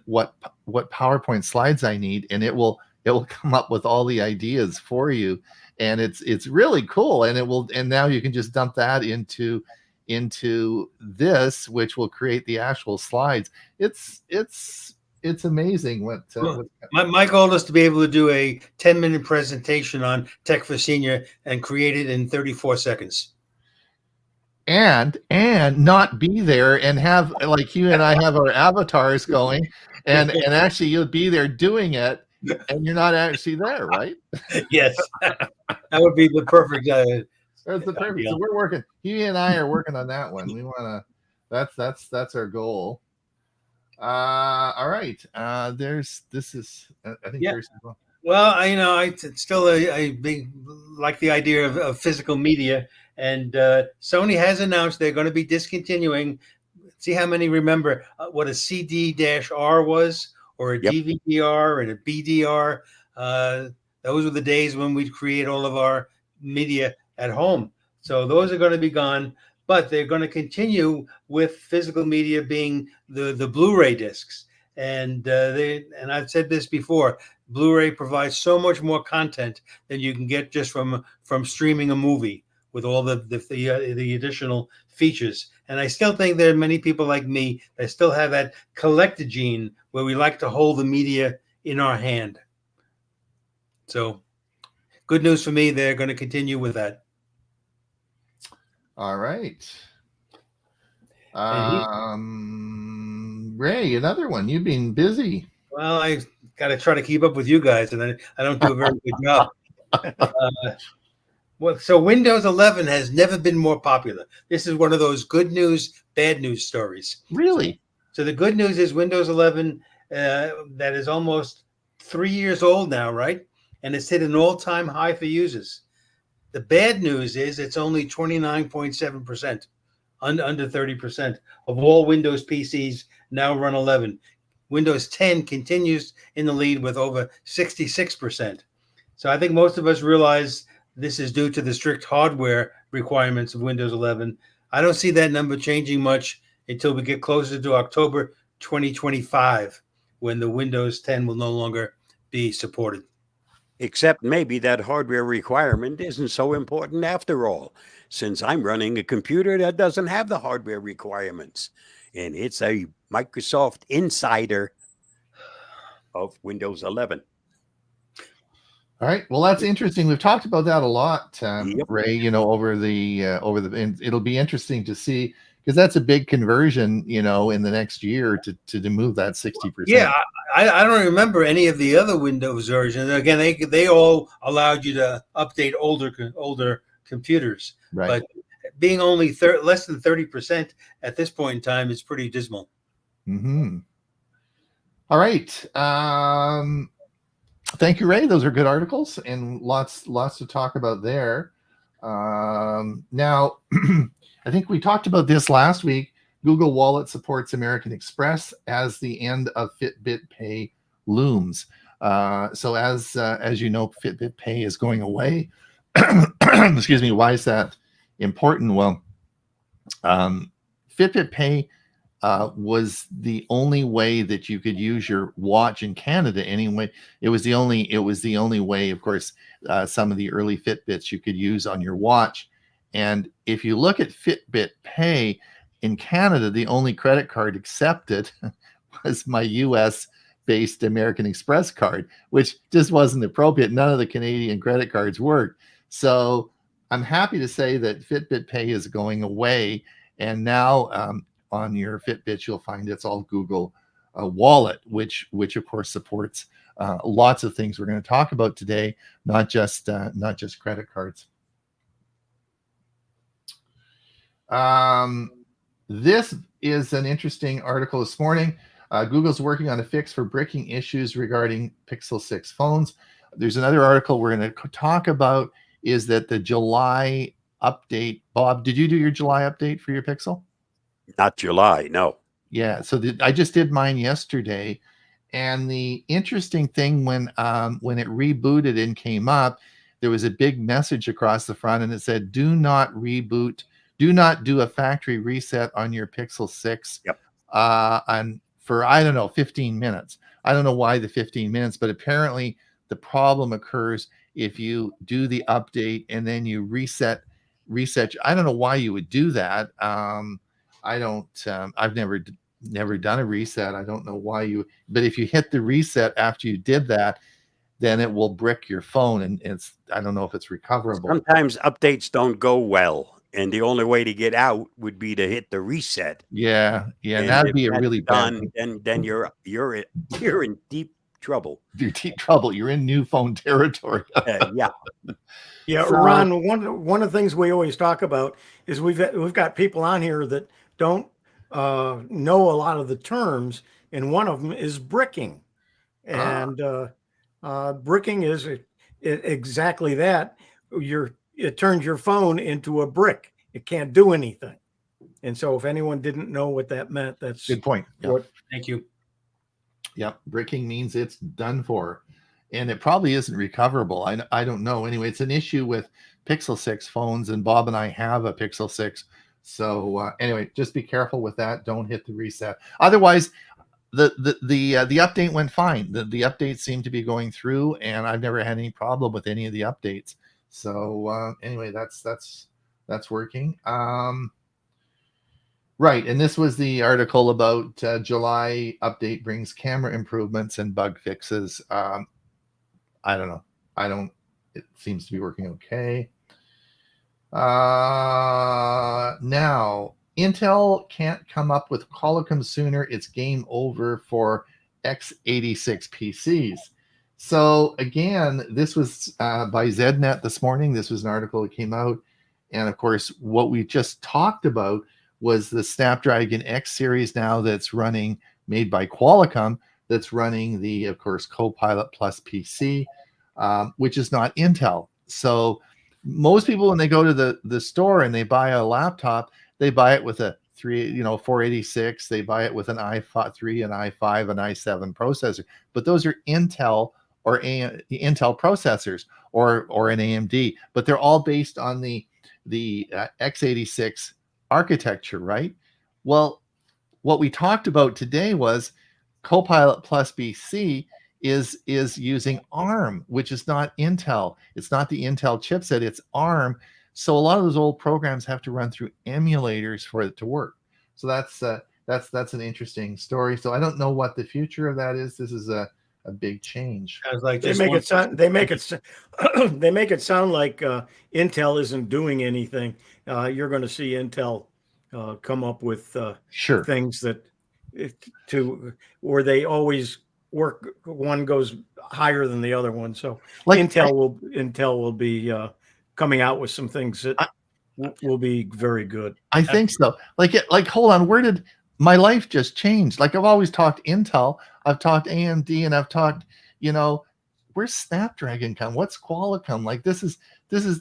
Speaker 3: what PowerPoint slides I need, and it will come up with all the ideas for you, and it's really cool. And now you can just dump that into this, which will create the actual slides. It's amazing what
Speaker 4: my goal is to be able to do a 10-minute presentation on Tech for Senior and create it in 34 seconds.
Speaker 3: And not be there and have, like, you and I have our avatars going, and actually you'll be there doing it, and you're not actually there, right?
Speaker 4: Yes, that would be the perfect
Speaker 3: That's the perfect.
Speaker 4: Ideal.
Speaker 3: So we're working. He and I are working on that one. We want to. That's our goal. All right. This is. I think
Speaker 4: Yeah.
Speaker 3: there's.
Speaker 4: Well, it's still a big like the idea of physical media, and Sony has announced they're going to be discontinuing. See how many remember what a CD-R was, or a
Speaker 1: Yep.
Speaker 4: DVD-R and a BDR. Those were the days when we'd create all of our media at home. So those are going to be gone, but they're going to continue with physical media being the Blu-ray discs. And I've said this before, Blu-ray provides so much more content than you can get just from streaming a movie with all the additional features. And I still think there are many people like me that still have that collector gene where we like to hold the media in our hand. So good news for me. They're going to continue with that.
Speaker 3: All right. Ray, another one. You've been busy.
Speaker 4: Well, I got to try to keep up with you guys, and I don't do a very good job. So Windows 11 has never been more popular. This is one of those good news, bad news stories.
Speaker 3: Really?
Speaker 4: So the good news is Windows 11, that is almost 3 years old now, right? And it's hit an all-time high for users. The bad news is it's only 29.7%, under 30% of all Windows PCs now run 11. Windows 10 continues in the lead with over 66%. So I think most of us realize this is due to the strict hardware requirements of Windows 11. I don't see that number changing much until we get closer to October 2025, when the Windows 10 will no longer be supported.
Speaker 1: Except maybe that hardware requirement isn't so important after all, since I'm running a computer that doesn't have the hardware requirements. And it's a Microsoft Insider of Windows 11.
Speaker 3: All right. Well, that's interesting. We've talked about that a lot,
Speaker 1: Yep.
Speaker 3: Ray. Over the and it'll be interesting to see, because that's a big conversion. In the next year to move that 60%.
Speaker 4: Yeah, I don't remember any of the other Windows versions. Again, they all allowed you to update older computers,
Speaker 3: Right.
Speaker 4: but being only less than 30% at this point in time is pretty dismal.
Speaker 3: Mm-hmm. All right. Thank you, Ray. Those are good articles and lots to talk about there. Now, I think we talked about this last week. Google Wallet supports American Express as the end of Fitbit Pay looms. So as you know, Fitbit Pay is going away. Excuse me. Why is that important? Well, Fitbit Pay was the only way that you could use your watch in Canada. Anyway, it was the only way. Of course, some of the early Fitbits you could use on your watch. And if you look at Fitbit Pay in Canada, the only credit card accepted was my US-based American Express card, which just wasn't appropriate. None of the Canadian credit cards worked. So I'm happy to say that Fitbit Pay is going away, and now on your Fitbit, you'll find it's all Google Wallet, which of course supports lots of things we're going to talk about today, not just credit cards. This is an interesting article this morning. Google's working on a fix for breaking issues regarding Pixel 6 phones. There's another article we're going to talk about, is that the July update. Bob, did you do your July update for your Pixel?
Speaker 1: Not July, no.
Speaker 3: Yeah, so I just did mine yesterday, and the interesting thing, when it rebooted and came up, there was a big message across the front, and it said, "Do not reboot. Do not do a factory reset on your Pixel 6."
Speaker 1: Yep.
Speaker 3: And for 15 minutes. I don't know why the 15 minutes, but apparently the problem occurs if you do the update and then you reset. I don't know why you would do that. I don't. I've never done a reset. I don't know why but if you hit the reset after you did that, then it will brick your phone, and I don't know if it's recoverable.
Speaker 1: Sometimes updates don't go well, and the only way to get out would be to hit the reset.
Speaker 3: Yeah,
Speaker 1: And
Speaker 3: that'd
Speaker 1: if
Speaker 3: be a
Speaker 1: that's
Speaker 3: really bad
Speaker 1: done, then you're in deep trouble.
Speaker 3: deep trouble. You're in new phone territory.
Speaker 1: Yeah.
Speaker 5: Yeah,
Speaker 3: So-
Speaker 5: Ron. One of the things we always talk about is we've got people on here that don't know a lot of the terms, and one of them is bricking, and bricking is exactly that. It turns your phone into a brick. It can't do anything. And so, if anyone didn't know what that meant, that's
Speaker 3: Good point. Yeah.
Speaker 5: what.
Speaker 4: Thank you.
Speaker 3: Yep, bricking means it's done for, and it probably isn't recoverable. I don't know. Anyway, it's an issue with Pixel 6 phones, and Bob and I have a Pixel 6. So anyway, just be careful with that. Don't hit the reset. Otherwise, the update went fine. The updates seem to be going through, and I've never had any problem with any of the updates. So anyway, that's working. Right, and this was the article about July update brings camera improvements and bug fixes. I don't know. It seems to be working okay. Now, Intel can't come up with Qualcomm sooner. It's game over for x86 PCs. So again, this was by ZNet this morning. This was an article that came out. And of course, what we just talked about was the Snapdragon X series now that's running, made by Qualcomm, that's running the, of course, Copilot Plus PC, which is not Intel. So most people, when they go to the store and they buy a laptop, they buy it with a 486. They buy it with an i3, an i5, an i7 processor. But those are Intel or Intel processors or an AMD. But they're all based on the x86 architecture, right? Well, what we talked about today was Copilot Plus PC is using ARM, which is not Intel. It's not the Intel chipset, it's ARM. So a lot of those old programs have to run through emulators for it to work. So that's an interesting story. So I don't know what the future of that is. This is a big change.
Speaker 4: Sounds like
Speaker 5: They make it sound like Intel isn't doing anything. You're going to see Intel come up with
Speaker 3: Sure.
Speaker 5: things that where they always work. One goes higher than the other one. So
Speaker 3: Like
Speaker 5: Intel will be coming out with some things that will be very good.
Speaker 3: I think so. Like hold on, where did my life just change? Like I've always talked Intel, I've talked AMD, and I've talked, where's Snapdragon come? What's Qualcomm? Like this is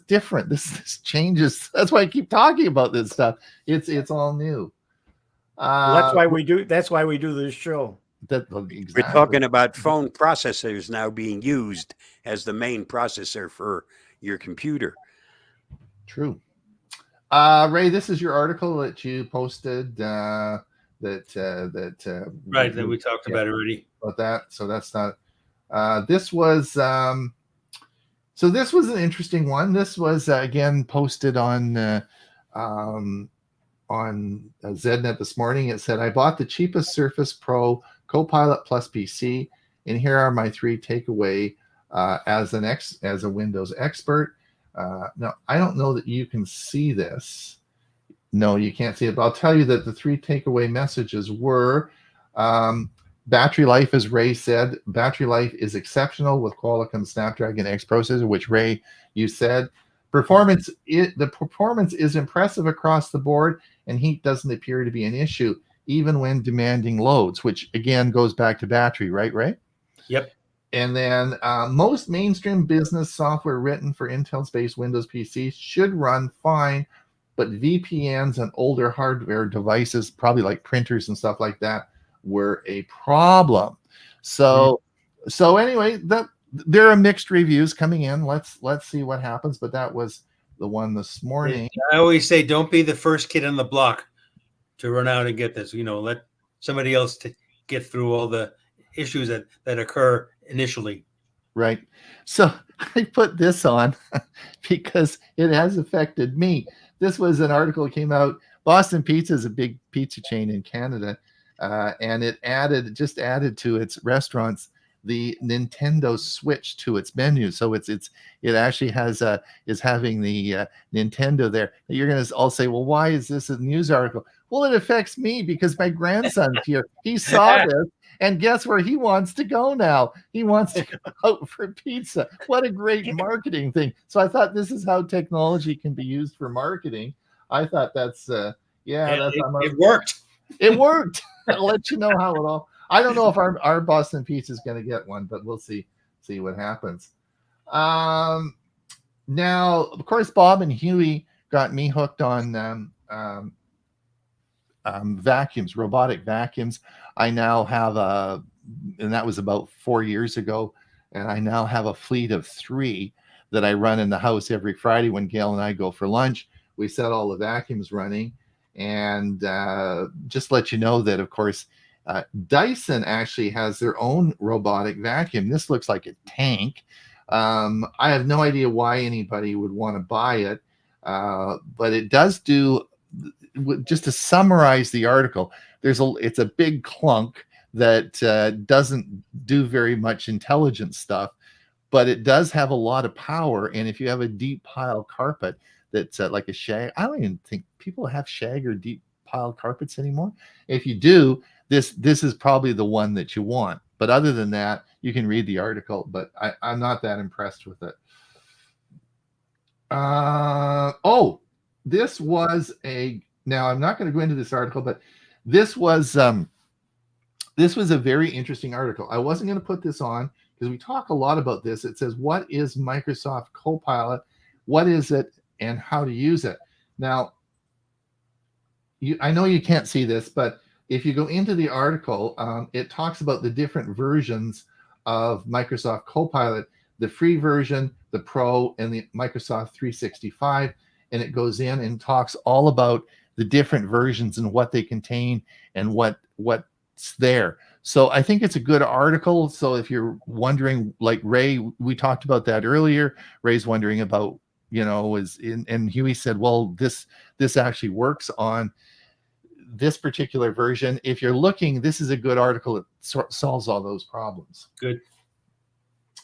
Speaker 3: different. This changes. That's why I keep talking about this stuff. It's all new.
Speaker 5: That's why we do this show.
Speaker 3: Exactly.
Speaker 1: We're talking about phone processors now being used as the main processor for your computer.
Speaker 3: True. Ray, this is your article that you posted that
Speaker 4: we talked about already.
Speaker 3: About that. So that's not this was so this was an interesting one. This was again posted on ZNet this morning. It said, I bought the cheapest Surface Pro Copilot Plus PC, and here are my 3 takeaway as a Windows expert. Now, I don't know that you can see this. No, you can't see it, but I'll tell you that the 3 takeaway messages were battery life, as Ray said. Battery life is exceptional with Qualcomm Snapdragon X processor, which Ray, you said. The performance is impressive across the board, and heat doesn't appear to be an issue, even when demanding loads, which again goes back to battery, right, Ray?
Speaker 4: Yep.
Speaker 3: And then most mainstream business software written for Intel-based Windows PCs should run fine, but VPNs and older hardware devices, probably like printers and stuff like that, were a problem. So anyway, there are mixed reviews coming in. Let's see what happens. But that was the one this morning.
Speaker 4: I always say, don't be the first kid on the block to run out and get this. Let somebody else get through all the issues that occur initially.
Speaker 3: Right. So I put this on because it has affected me. This was an article that came out. Boston Pizza is a big pizza chain in Canada, and it just added to its restaurants the Nintendo Switch to its menu. So it actually is having the Nintendo there. You're going to all say, well, why is this a news article? Well, it affects me because my grandson's here. He saw this, and guess where he wants to go now? He wants to go out for pizza. What a great marketing thing. So I thought this is how technology can be used for marketing. I thought that's,
Speaker 4: it worked.
Speaker 3: It worked. I'll let you know how it all. I don't know if our Boston Pizza is going to get one, but we'll see what happens. Now, of course, Bob and Huey got me hooked on vacuums, robotic vacuums. I now have and that was about 4 years ago, and I now have a fleet of 3 that I run in the house every Friday when Gail and I go for lunch. We set all the vacuums running, and just let you know that, of course, Dyson actually has their own robotic vacuum. This looks like a tank. I have no idea why anybody would want to buy it, but it does do. Just to summarize the article, it's a big clunk that doesn't do very much intelligent stuff, but it does have a lot of power. And if you have a deep pile carpet that's like a shag, I don't even think people have shag or deep pile carpets anymore. If you do, this is probably the one that you want. But other than that, you can read the article, but I'm not that impressed with it. This was now I'm not going to go into this article, but this was a very interesting article. I wasn't going to put this on because we talk a lot about this. It says, what is Microsoft Copilot? What is it and how to use it? Now, I know you can't see this, but if you go into the article, it talks about the different versions of Microsoft Copilot, the free version, the Pro, and the Microsoft 365. And it goes in and talks all about the different versions and what they contain and what's there. So I think it's a good article. So if you're wondering, like Ray, we talked about that earlier. Ray's wondering about, and Huey said, well, this actually works on this particular version. If you're looking, this is a good article. It solves all those problems.
Speaker 4: Good.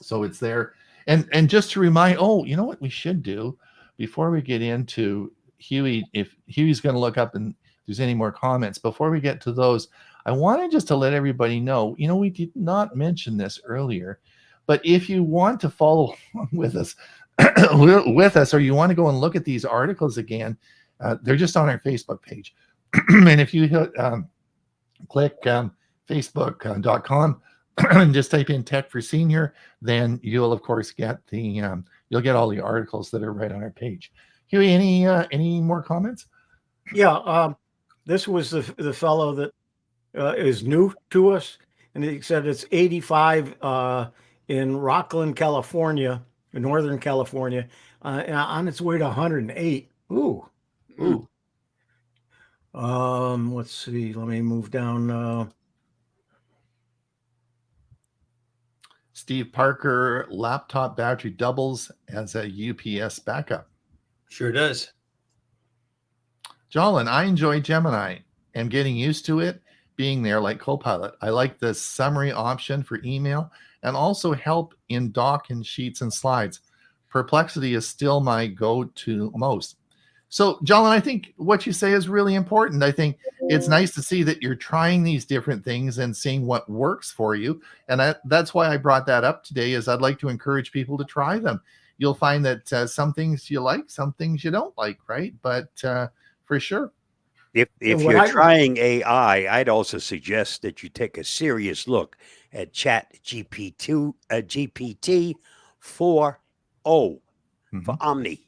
Speaker 3: So it's there. And just to remind, you know what we should do before we get into Huey, if Huey's going to look up and if there's any more comments, before we get to those, I wanted just to let everybody know, we did not mention this earlier, but if you want to follow with us, or you want to go and look at these articles again, they're just on our Facebook page. And if you click facebook.com and just type in Tech for Senior, then you'll of course get you'll get all the articles that are right on our page. Huey, any more comments?
Speaker 5: Yeah, this was the fellow that is new to us, and he said it's 85 in Rockland, California, in Northern California, and on its way to 108. Ooh. Let's see. Let me move down.
Speaker 3: Steve Parker, laptop battery doubles as a UPS backup.
Speaker 4: Sure does.
Speaker 3: Jolin, I enjoy Gemini and getting used to it being there like Copilot. I like the summary option for email and also help in doc and sheets and slides. Perplexity is still my go-to most. So, Jolin, I think what you say is really important. I think it's nice to see that you're trying these different things and seeing what works for you. And that's why I brought that up today, is I'd like to encourage people to try them. You'll find that some things you like, some things you don't like, right? But for sure.
Speaker 1: If you're trying AI, I'd also suggest that you take a serious look at Chat GPT 4.0 for Omni.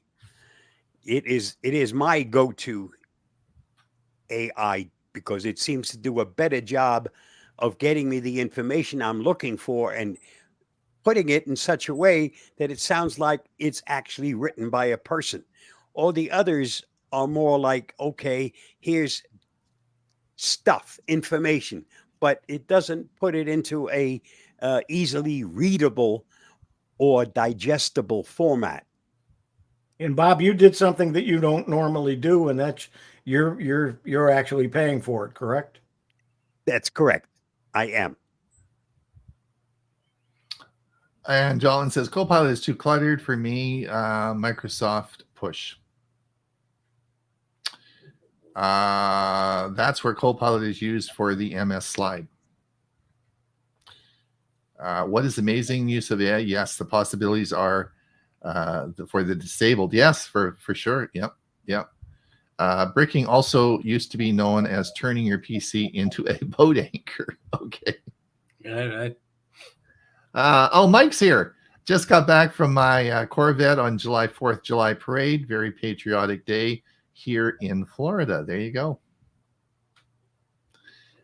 Speaker 1: It is my go-to AI because it seems to do a better job of getting me the information I'm looking for and putting it in such a way that it sounds like it's actually written by a person. All the others are more like, okay, here's stuff, information, but it doesn't put it into a easily readable or digestible format.
Speaker 5: And Bob, you did something that you don't normally do, and that's you're actually paying for it, correct?
Speaker 1: That's correct. I am.
Speaker 3: And Jolin says, Copilot is too cluttered for me. Microsoft push. That's where Copilot is used for the MS slide. What is amazing use of AI? Yes, the possibilities are for the disabled. Yes, for sure. Yep. Bricking also used to be known as turning your PC into a boat anchor. Okay.
Speaker 4: Right.
Speaker 3: Mike's here. Just got back from my Corvette on July 4th, July parade. Very patriotic day here in Florida. There you go.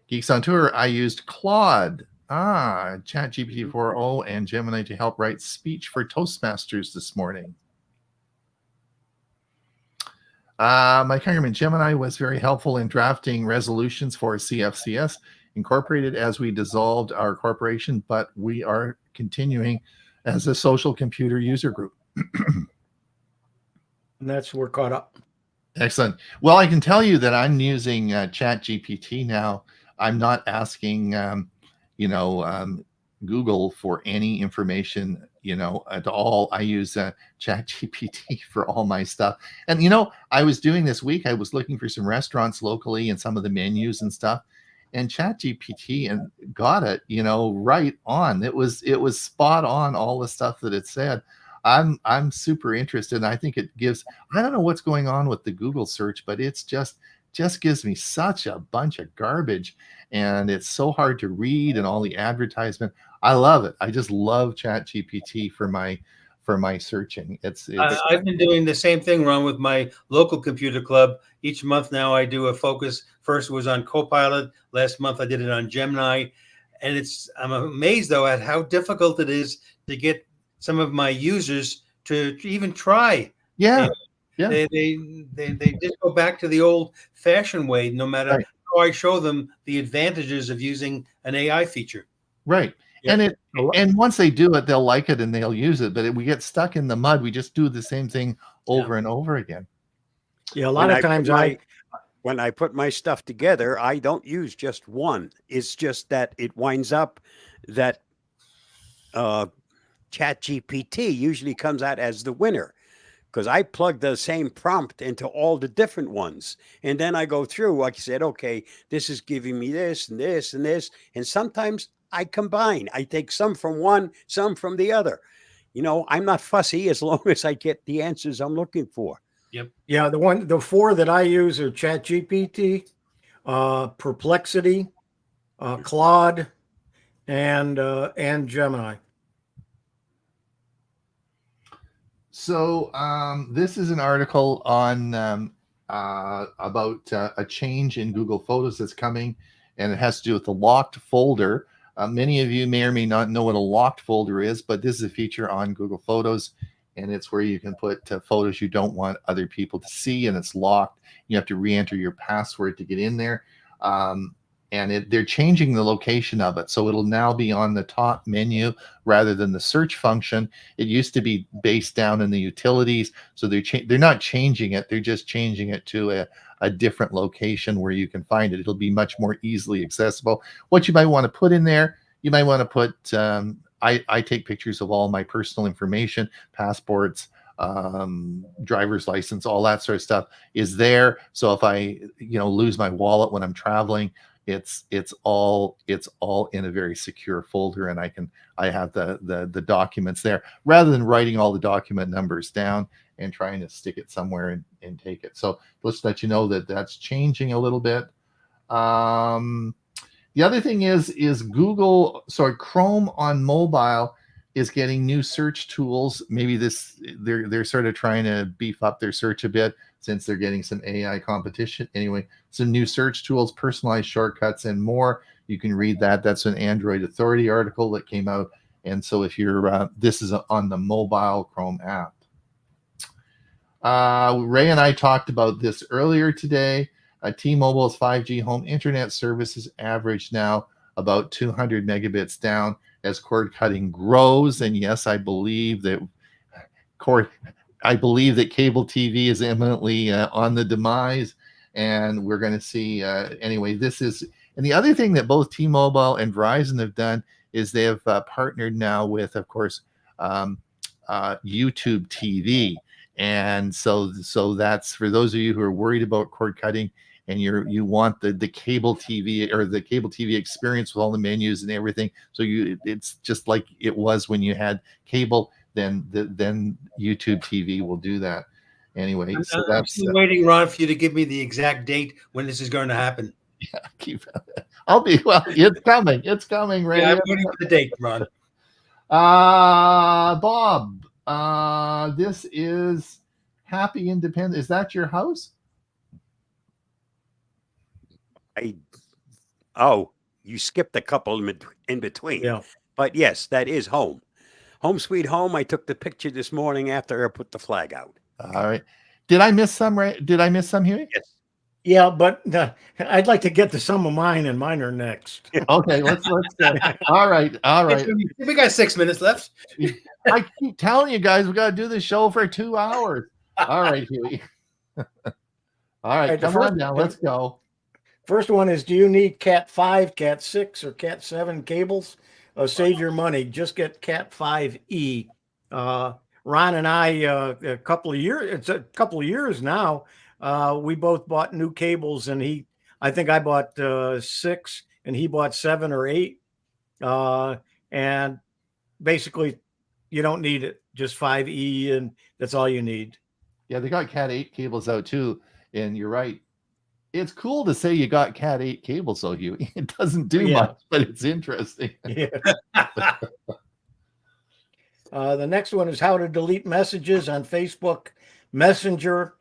Speaker 3: Geeks on Tour, I used Claude, ChatGPT 4.0, and Gemini to help write speech for Toastmasters this morning. My countryman Gemini was very helpful in drafting resolutions for CFCS, incorporated as we dissolved our corporation, but we are continuing as a social computer user group.
Speaker 5: And we're caught up.
Speaker 3: Excellent. Well, I can tell you that I'm using ChatGPT now. I'm not asking, Google for any information, at all. I use ChatGPT for all my stuff. And, I was doing this week, I was looking for some restaurants locally and some of the menus and stuff. And ChatGPT and got it, right on. It was spot on, all the stuff that it said. I'm super interested. And I think it gives, I don't know what's going on with the Google search, but it's just gives me such a bunch of garbage, and it's so hard to read, and all the advertisement. I love it. I just love ChatGPT for my searching. It's
Speaker 4: I've been doing the same thing, Ron, with my local computer club. Each month now I do a focus. First was on Copilot. Last month I did it on Gemini. And I'm amazed, though, at how difficult it is to get some of my users to even try.
Speaker 3: Yeah.
Speaker 4: They just go back to the old-fashioned way, no matter how I show them the advantages of using an AI feature.
Speaker 3: Right. Yeah. And once they do it, they'll like it and they'll use it. But we get stuck in the mud. We just do the same thing over and over again.
Speaker 5: Yeah, a lot of times
Speaker 1: when I put my stuff together, I don't use just one. It's just that it winds up that ChatGPT usually comes out as the winner, because I plug the same prompt into all the different ones. And then I go through, like you said, okay, this is giving me this and this and this. And sometimes I combine. I take some from one, some from the other. I'm not fussy as long as I get the answers I'm looking for.
Speaker 4: Yep.
Speaker 5: Yeah, the four that I use are ChatGPT, Perplexity, Claude, and Gemini.
Speaker 3: So this is an article on about a change in Google Photos that's coming, and it has to do with the locked folder. Many of you may or may not know what a locked folder is, but this is a feature on Google Photos, and it's where you can put photos you don't want other people to see, and it's locked. You have to re-enter your password to get in there. And they're changing the location of it. So it'll now be on the top menu rather than the search function. It used to be based down in the utilities. So they're not changing it. They're just changing it to a different location where you can find it. It'll be much more easily accessible. What you might want to put in there, you might want to put, I take pictures of all my personal information, passports, driver's license, all that sort of stuff is there. So if I, lose my wallet when I'm traveling, it's all in a very secure folder, and I have the documents there rather than writing all the document numbers down and trying to stick it somewhere and take it. So let's let you know that that's changing a little bit. The other thing is Chrome on mobile is getting new search tools. Maybe they're sort of trying to beef up their search a bit since they're getting some AI competition. Anyway, some new search tools, personalized shortcuts, and more. You can read that. That's an Android Authority article that came out. And so if you're, this is on the mobile Chrome app. Ray and I talked about this earlier today. T-Mobile's 5G home internet services average now about 200 megabits down as cord cutting grows. And yes, I believe that cable TV is imminently on the demise, and we're going to see anyway. And the other thing that both T-Mobile and Verizon have done is they have partnered now with, of course, YouTube TV. And so that's for those of you who are worried about cord cutting and you want the cable TV or the cable TV experience with all the menus and everything. So it's just like it was when you had cable. Then YouTube TV will do that. Anyway, so
Speaker 4: I'm
Speaker 3: that's
Speaker 4: still waiting, Ron, for you to give me the exact date when this is going to happen.
Speaker 3: I'll be it's coming. It's coming, right?
Speaker 4: Yeah, I'm waiting for the date, Ron.
Speaker 3: Bob, this is Happy Independence. Is that your house?
Speaker 1: You skipped a couple in between.
Speaker 5: Yeah.
Speaker 1: But yes, that is home. Home sweet home. I took the picture this morning after I put the flag out.
Speaker 3: All right. Did I miss some? Did I miss some, Huey?
Speaker 1: Yes.
Speaker 5: Yeah, but I'd like to get to some of mine, and mine are next.
Speaker 3: Okay, let's all right.
Speaker 4: We got 6 minutes left.
Speaker 3: I keep telling you guys we got to do the show for 2 hours. All right, Huey. All right, come on now, let's go.
Speaker 5: First one is, do you need Cat 5, Cat 6, or Cat 7 cables? Save your money. Just get Cat 5e. Ron and I, a couple of years now, we both bought new cables, and I think I bought 6 and he bought 7 or 8. And basically you don't need it, just 5e, and that's all you need.
Speaker 3: Yeah, they got Cat 8 cables out too. And you're right. It's cool to say you got Cat 8 cables, though, Huey. It doesn't do much, but it's interesting.
Speaker 5: Yeah. The next one is how to delete messages on Facebook Messenger.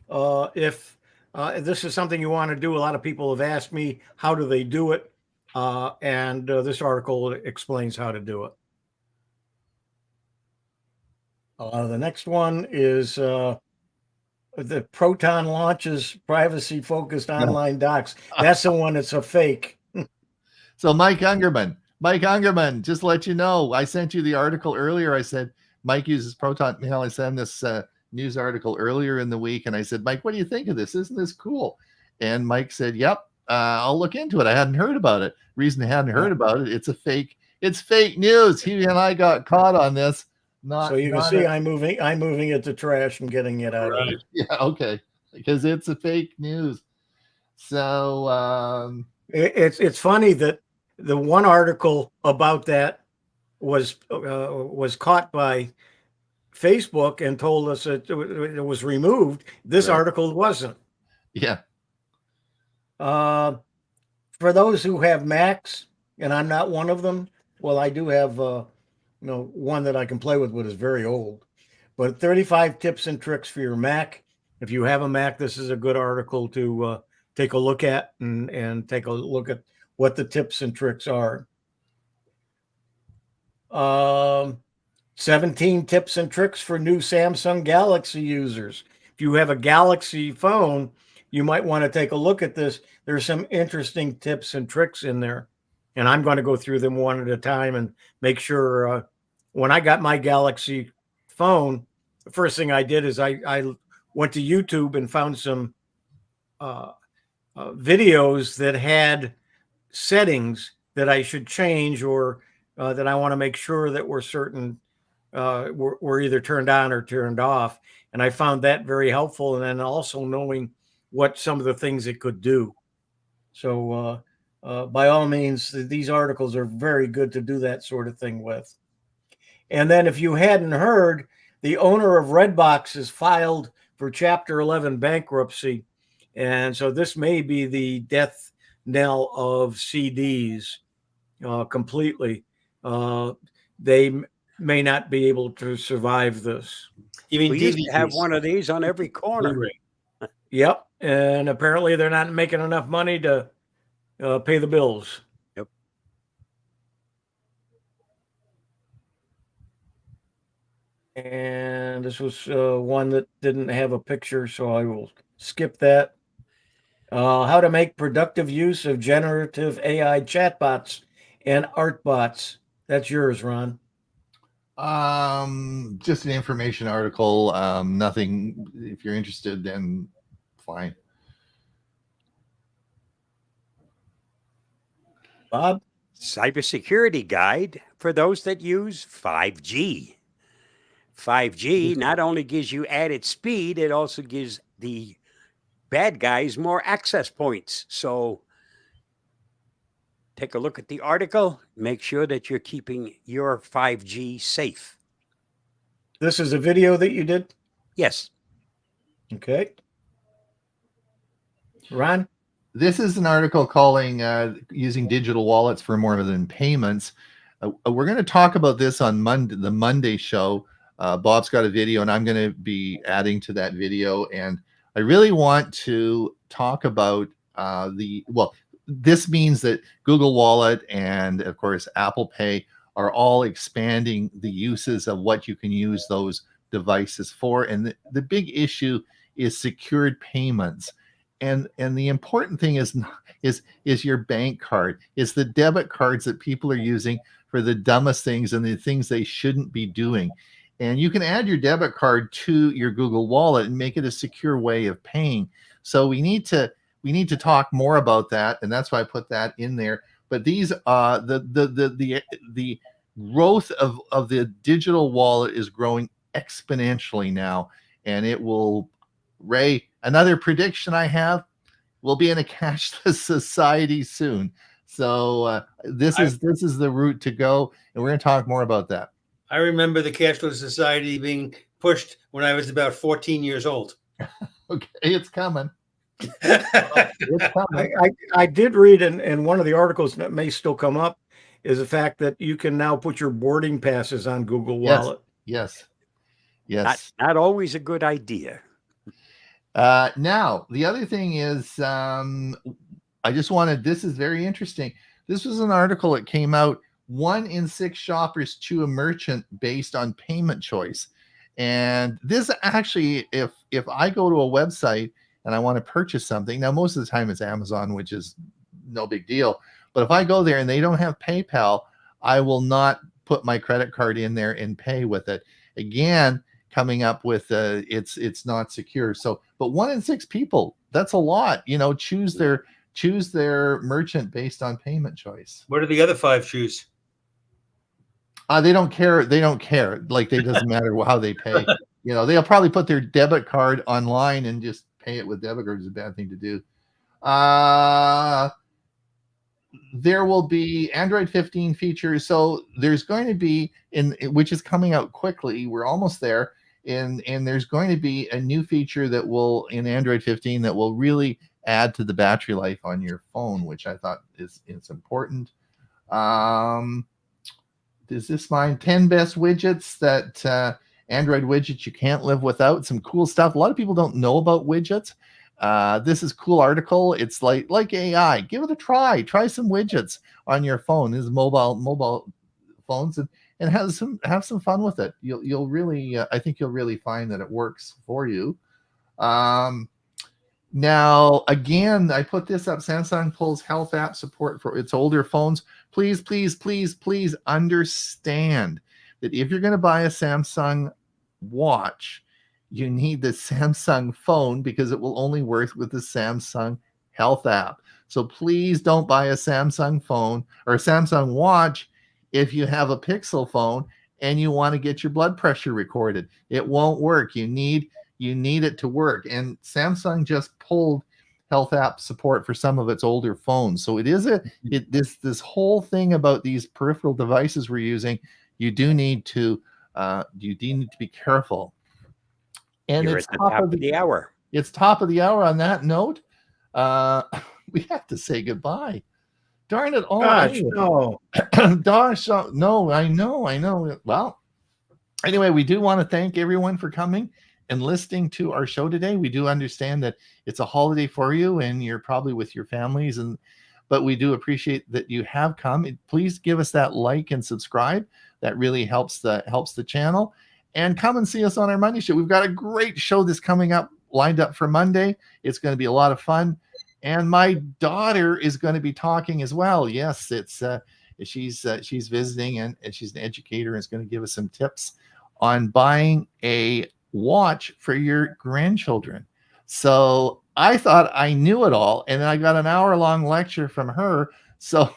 Speaker 5: If this is something you want to do, a lot of people have asked me, how do they do it? And this article explains how to do it. The next one is the Proton launches privacy-focused online docs. That's the one that's a fake.
Speaker 3: So Mike Ungerman, just to let you know, I sent you the article earlier. I said, Mike uses Proton Mail. I sent this news article earlier in the week, and I said, Mike, what do you think of this? Isn't this cool? And Mike said, yep, I'll look into it. I hadn't heard about it. Reason I hadn't heard about it, it's fake news. He and I got caught on this.
Speaker 5: So you can see I'm moving it to trash and getting it out of it.
Speaker 3: Yeah, okay. Because it's a fake news. So
Speaker 5: it's funny that the one article about that was caught by Facebook and told us it was removed. This article wasn't.
Speaker 3: Yeah.
Speaker 5: For those who have Macs, and I'm not one of them, well, I do have one that I can play with, but is very old. But 35 tips and tricks for your Mac. If you have a Mac, this is a good article to take a look at and take a look at what the tips and tricks are. 17 tips and tricks for new Samsung Galaxy users. If you have a Galaxy phone, you might want to take a look at this. There's some interesting tips and tricks in there. And I'm going to go through them one at a time and make sure. When I got my Galaxy phone, the first thing I did is I went to YouTube and found some videos that had settings that I should change or that I want to make sure that were certain were either turned on or turned off. And I found that very helpful. And then also knowing what some of the things it could do. So by all means, these articles are very good to do that sort of thing with. And then if you hadn't heard, the owner of Redbox is filed for Chapter 11 bankruptcy. And so this may be the death knell of CDs completely. They may not be able to survive this.
Speaker 1: You mean we used to have one of these on every corner.
Speaker 5: Yep. And apparently they're not making enough money to pay the bills.
Speaker 1: Yep.
Speaker 5: And this was one that didn't have a picture, so I will skip that. How to make productive use of generative AI chatbots and art bots. That's yours, Ron.
Speaker 3: Just an information article. Nothing. If you're interested, then fine.
Speaker 5: Bob?
Speaker 1: Cybersecurity guide for those that use 5G. 5G not only gives you added speed, it also gives the bad guys more access points. So take a look at the article. Make sure that you're keeping your 5G safe.
Speaker 5: This is a video that you did?
Speaker 1: Yes.
Speaker 5: Okay. Ron?
Speaker 3: This is an article calling using digital wallets for more than payments. We're going to talk about this on Monday, the Monday show. Bob's got a video, and I'm going to be adding to that video. And I really want to talk about this means that Google Wallet and, of course, Apple Pay are all expanding the uses of what you can use those devices for. And the big issue is secured payments. And the important thing is your bank card. It's the debit cards that people are using for the dumbest things and the things they shouldn't be doing. And you can add your debit card to your Google Wallet and make it a secure way of paying. So we need to talk more about that, and that's why I put that in there. But these the growth of the digital wallet is growing exponentially now, and it will. Ray, another prediction I have, we'll be in a cashless society soon. So this is the route to go, and we're going to talk more about that.
Speaker 4: I remember the cashless society being pushed when I was about 14 years old.
Speaker 3: Okay, it's coming.
Speaker 5: I did read in one of the articles that may still come up is the fact that you can now put your boarding passes on Google Wallet.
Speaker 3: Yes.
Speaker 1: Not always a good idea.
Speaker 3: Now, the other thing is, this is very interesting. This was an article that came out. 1 in 6 shoppers choose a merchant based on payment choice. And this actually, if I go to a website and I want to purchase something, now most of the time it's Amazon, which is no big deal. But if I go there and they don't have PayPal, I will not put my credit card in there and pay with it. Again, coming up with it's not secure. So, but 1 in 6 people, that's a lot, choose their merchant based on payment choice.
Speaker 4: What do the other 5 choose?
Speaker 3: They don't care. Like, it doesn't matter how they pay. They'll probably put their debit card online and just pay it with debit card. Is a bad thing to do. There will be Android 15 features. So there's going to be which is coming out quickly. We're almost there. And there's going to be a new feature that will in Android 15 that will really add to the battery life on your phone, which I thought is important. Is this mine? 10 best widgets that Android widgets you can't live without. Some cool stuff. A lot of people don't know about widgets. This is a cool article. It's like AI. Give it a try. Try some widgets on your phone. This is mobile phones and have some fun with it. You'll really I think you'll really find that it works for you. Now, again, I put this up. Samsung pulls health app support for its older phones. Please understand that if you're going to buy a Samsung watch, you need the Samsung phone because it will only work with the Samsung health app. So please don't buy a Samsung phone or a Samsung watch if you have a Pixel phone and you want to get your blood pressure recorded. It won't work. You need it to work. And Samsung just pulled health app support for some of its older phones. So it is this whole thing about these peripheral devices we're using. You do need to be careful. And
Speaker 1: You're
Speaker 3: it's
Speaker 1: at the top of the hour.
Speaker 3: It's top of the hour. On that note, we have to say goodbye. Darn it!
Speaker 5: Gosh, no.
Speaker 3: Gosh, no. I know. Well, anyway, we do want to thank everyone for coming and listening to our show today. We do understand that it's a holiday for you and you're probably with your families, but we do appreciate that you have come. Please give us that like and subscribe. That really helps the channel. And come and see us on our Monday show. We've got a great show that's coming up, lined up for Monday. It's going to be a lot of fun. And my daughter is going to be talking as well. Yes, she's visiting and she's an educator and is going to give us some tips on buying a watch for your grandchildren. So I thought I knew it all, and I got an hour-long lecture from her. So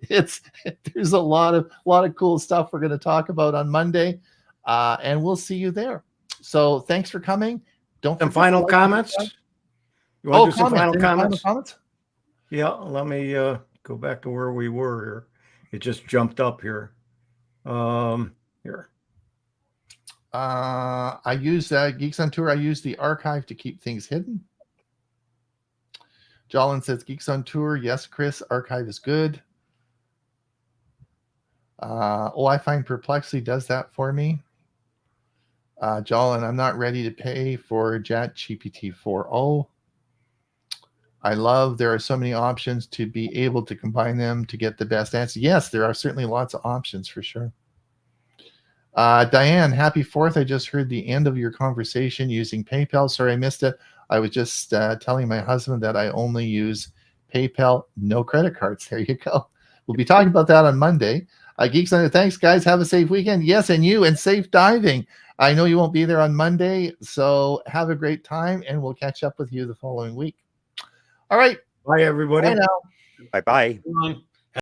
Speaker 3: there's a lot of cool stuff we're going to talk about on Monday, and we'll see you there. So thanks for coming. Don't
Speaker 5: Some final comments. You want to do some
Speaker 3: comments.
Speaker 5: final
Speaker 3: Any final
Speaker 5: comments?
Speaker 3: comments?
Speaker 5: Yeah, let me go back to where we were here. It just jumped up here. Here.
Speaker 3: I use Geeks on Tour. I use the archive to keep things hidden. Jolin says Geeks on Tour. Yes, Chris, archive is good. I find Perplexity does that for me. Jolin, I'm not ready to pay for ChatGPT 4o. I love there are so many options to be able to combine them to get the best answer. Yes, there are certainly lots of options for sure. Diane, happy 4th. I just heard the end of your conversation using PayPal. Sorry, I missed it. I was just telling my husband that I only use PayPal, no credit cards. There you go. We'll be talking about that on Monday. Geeks on it. Thanks, guys. Have a safe weekend. Yes, and you, and safe diving. I know you won't be there on Monday, so have a great time, and we'll catch up with you the following week. All right.
Speaker 5: Bye, everybody.
Speaker 3: Bye now.
Speaker 1: Bye bye.
Speaker 4: Come on.